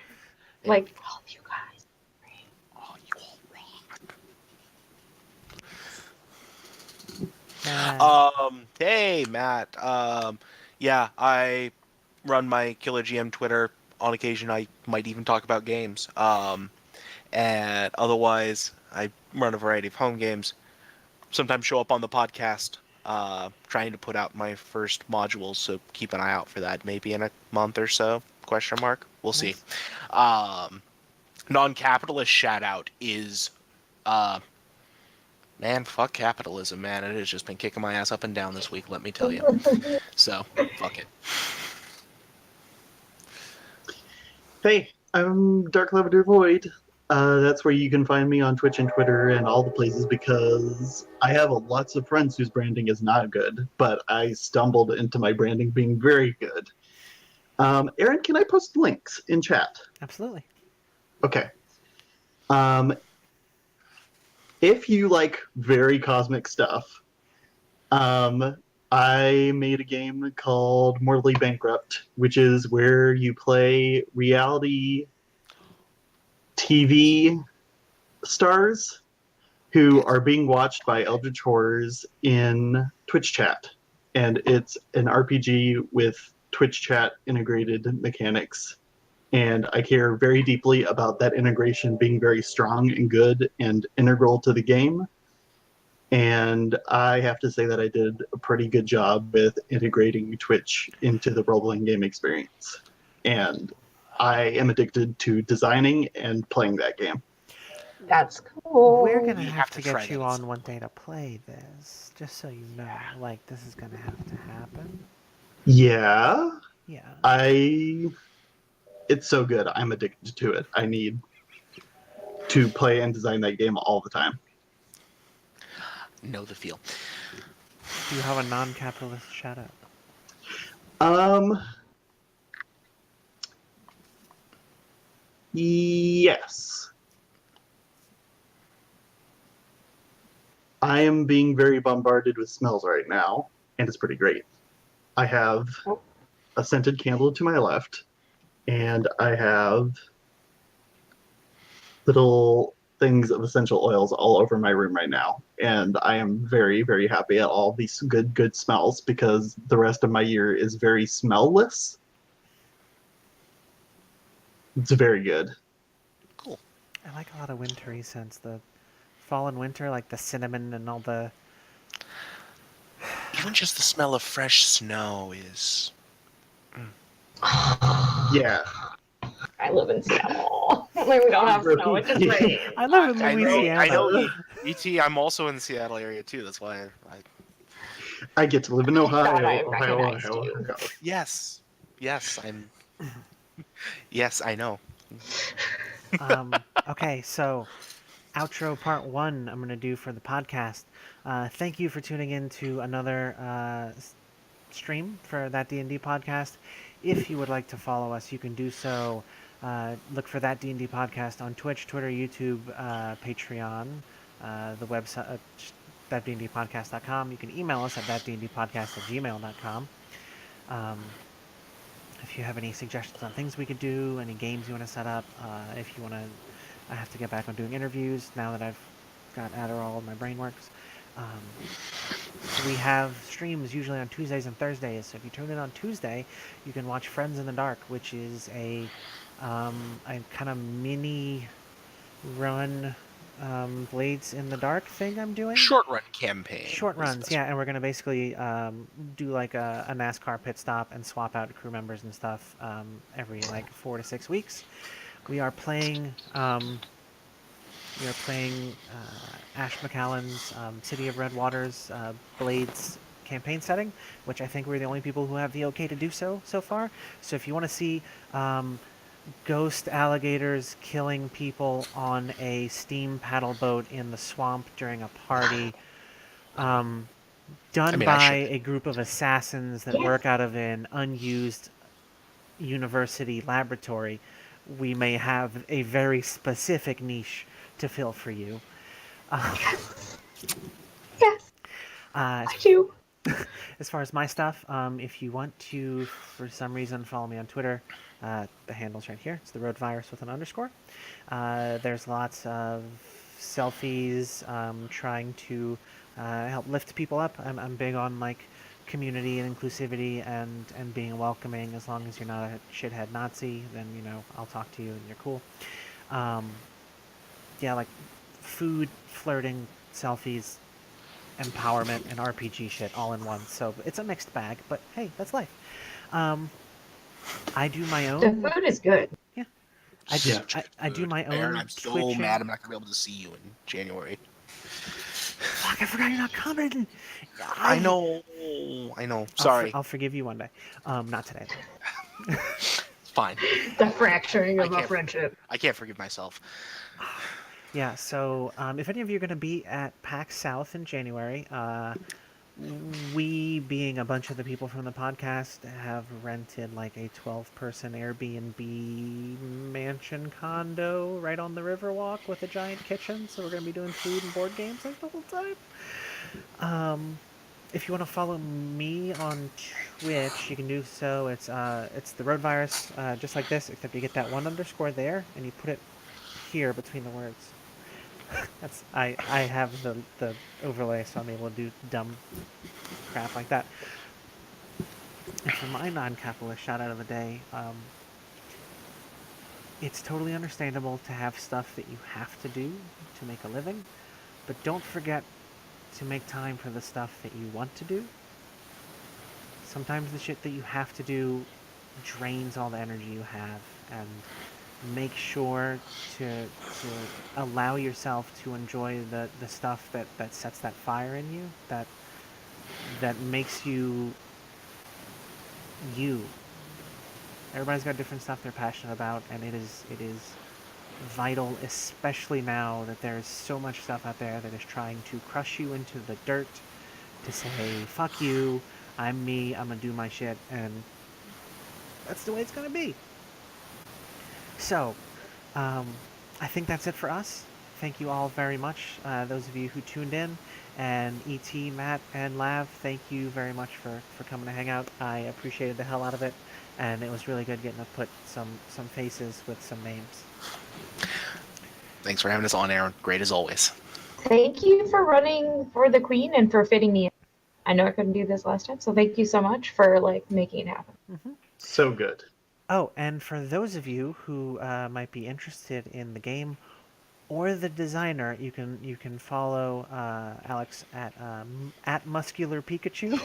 Like all of you guys. Oh, you all rock. Hey, Matt. Yeah, I run my Killer GM Twitter. On occasion, I might even talk about games. And otherwise, I run a variety of home games. Sometimes show up on the podcast, trying to put out my first modules, so keep an eye out for that. Maybe in a month or so? Question mark. We'll see. Non-capitalist shout out is, man, fuck capitalism, man. It has just been kicking my ass up and down this week, let me tell you. So, fuck it. Hey, I'm Dark Lavender Void. That's where you can find me on Twitch and Twitter and all the places because I have lots of friends whose branding is not good, but I stumbled into my branding being very good. Aaron, can I post links in chat? Absolutely. Okay. If you like very cosmic stuff, I made a game called Mortally Bankrupt, which is where you play reality TV stars who are being watched by eldritch horrors in Twitch chat. And it's an RPG with Twitch chat integrated mechanics. And I care very deeply about that integration being very strong and good and integral to the game. And I have to say that I did a pretty good job with integrating Twitch into the role playing game experience. And I am addicted to designing and playing that game. That's We're cool. gonna We have have to to try get that you at on some one point. day to play this, just so you know. Like, this is gonna have to happen. Yeah, Yeah. I. It's so good. I'm addicted to it. I need to play and design that game all the time. Know the feel. Do you have a non-capitalist shout out? Um, yes. I am being very bombarded with smells right now, and it's pretty great. I have Oh. a scented candle to my left, and I have little things of essential oils all over my room right now. And I am very, very happy at all these good smells because the rest of my year is very smellless. It's very good. Cool. I like a lot of wintry scents. The fall and winter, like the cinnamon and all the. Even just the smell of fresh snow is. Yeah. I live in Seattle. Like, we don't have snow, it just rains. I live in I know. I Louisiana. know. ET. I'm also in the Seattle area too. That's why I I get to live in I thought I Ohio. recognized you. yes. Yes. I'm. Yes. I know. Okay, so outro part one I'm gonna do for the podcast. Thank you for tuning in to another stream for that D&D podcast. If you would like to follow us, you can do so. Look for that D&D podcast on Twitch, Twitter, YouTube, Patreon, the website thatdndpodcast.com. You can email us at thatdndpodcast@gmail.com. Um, if you have any suggestions on things we could do, any games you want to set up, if you want to, I have to get back on doing interviews now that I've got Adderall and my brain works. We have streams usually on Tuesdays and Thursdays. So if you tune in on Tuesday, you can watch Friends in the Dark, which is a kind of mini run Blades in the Dark thing I'm doing. Short run campaign. Short is the runs, best yeah, and we're gonna basically do like a NASCAR pit stop and swap out crew members and stuff every like 4 to 6 weeks. We are playing Ash McCallan's City of Red Waters Blades campaign setting, which I think we're the only people who have the okay to do so far. So if you want to see ghost alligators killing people on a steam paddle boat in the swamp during a party, I done mean, I by should. a group of assassins that Yes. work out of an unused university laboratory, we may have a very specific niche to fill for you. Yes, Uh, I do. as far as my stuff, if you want to, for some reason, follow me on Twitter, the handle's right here. It's the Road Virus with an underscore. There's lots of selfies trying to help lift people up. I'm big on like community and inclusivity and being welcoming. As long as you're not a shithead Nazi, then I'll talk to you and you're cool. Um, yeah, like food, flirting, selfies, empowerment, and RPG shit all in one. So it's a mixed bag, but hey, that's life. Um, I do my The own. food is good. Yeah, Yeah. I do my Aaron, own I'm so Twitching. mad I'm not gonna be able to see you in January. Fuck, I forgot you're not coming. I know. Sorry. I'll forgive you one day. Not today. It's fine. The fracturing I of a can't- friendship. I can't forgive myself. Yeah. So if any of you are going to be at PAX South in January, we, being a bunch of the people from the podcast, have rented like a 12-person Airbnb mansion condo right on the Riverwalk with a giant kitchen. So we're going to be doing food and board games like the whole time. If you want to follow me on Twitch, you can do so. It's the Road Virus, just like this, except you get that one underscore there, and you put it here between the words. That's I have the overlay, so I'm able to do dumb crap like that. And for my non-capitalist shout out of the day, it's totally understandable to have stuff that you have to do to make a living, but don't forget to make time for the stuff that you want to do. Sometimes the shit that you have to do drains all the energy you have, and make sure to allow yourself to enjoy the stuff that sets that fire in you, that makes you you. Everybody's got different stuff they're passionate about, and it is vital, especially now that there's so much stuff out there that is trying to crush you into the dirt, to say, fuck you, I'm me, I'm gonna do my shit, and that's the way it's gonna be. So, um, I think that's it for us. Thank you all very much, those of you who tuned in, and ET, Matt, and Lav, thank you very much for coming to hang out. I appreciated the hell out of it, and it was really good getting to put some faces with some names. Thanks for having us on, Aaron. Great as always. Thank you for running for the queen and for fitting me in. I know I couldn't do this last time, so thank you so much for like making it happen. So good. Oh, and for those of you who might be interested in the game or the designer, you can follow Alex at Muscular Pikachu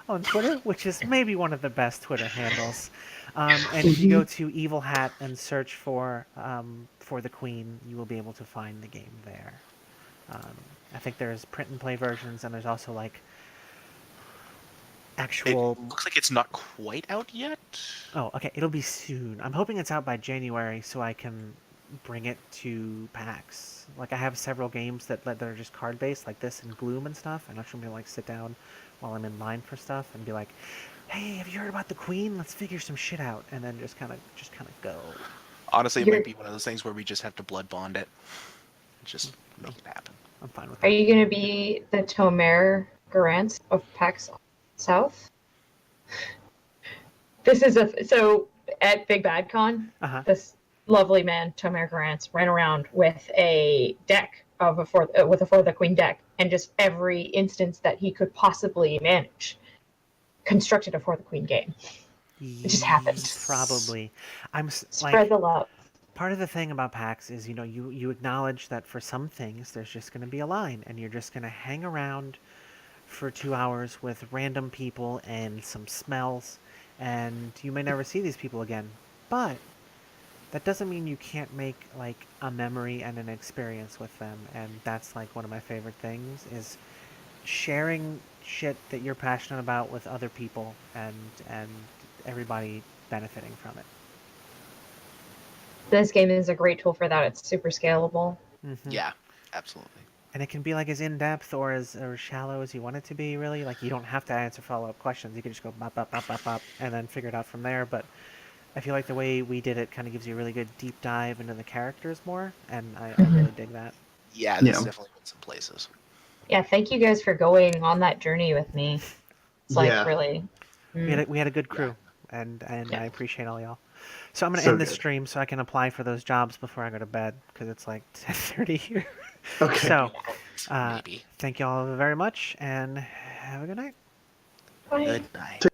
on Twitter, which is maybe one of the best Twitter handles. And if you go to Evil Hat and search for the Queen, you will be able to find the game there. I think there's print and play versions, and there's also like It actual. looks like it's not quite out yet. Oh, okay. It'll be soon. I'm hoping it's out by January so I can bring it to PAX. Like I have several games that are just card based, like this and Gloom and stuff. And I'm just gonna like sit down while I'm in line for stuff and be like, "Hey, have you heard about the Queen? Let's figure some shit out." And then just kind of go. Honestly, it You're- might be one of those things where we just have to blood bond it. Just make it happen. I'm fine with Are that. you going to be the Tomer Garance of PAX South? This is so at Big Bad Con, Uh-huh. this lovely man Tomer Garance ran around with a deck of a for the Queen deck, and just every instance that he could possibly manage constructed a For the Queen game. It just happened. Probably. I'm Spread like the love. part of the thing about PAX is, you acknowledge that for some things there's just going to be a line, and you're just going to hang around for 2 hours with random people and some smells, and you may never see these people again. But that doesn't mean you can't make like a memory and an experience with them, and that's like one of my favorite things is sharing shit that you're passionate about with other people, and everybody benefiting from it. This game is a great tool for that. It's super scalable. Yeah, absolutely. And it can be like as in depth or as or shallow as you want it to be. Really, like you don't have to answer follow up questions. You can just go bop bop bop bop bop and then figure it out from there. But I feel like the way we did it kind of gives you a really good deep dive into the characters more, and I really dig that. Yeah, there's Yeah. definitely been some places. Yeah, thank you guys for going on that journey with me. It's like Yeah. really. We had a good crew, and Yeah. I appreciate all y'all. So I'm gonna So end this good. stream so I can apply for those jobs before I go to bed because it's like 10:30 here. Okay. So Maybe. thank y'all very much and have a good night. Bye. Good night.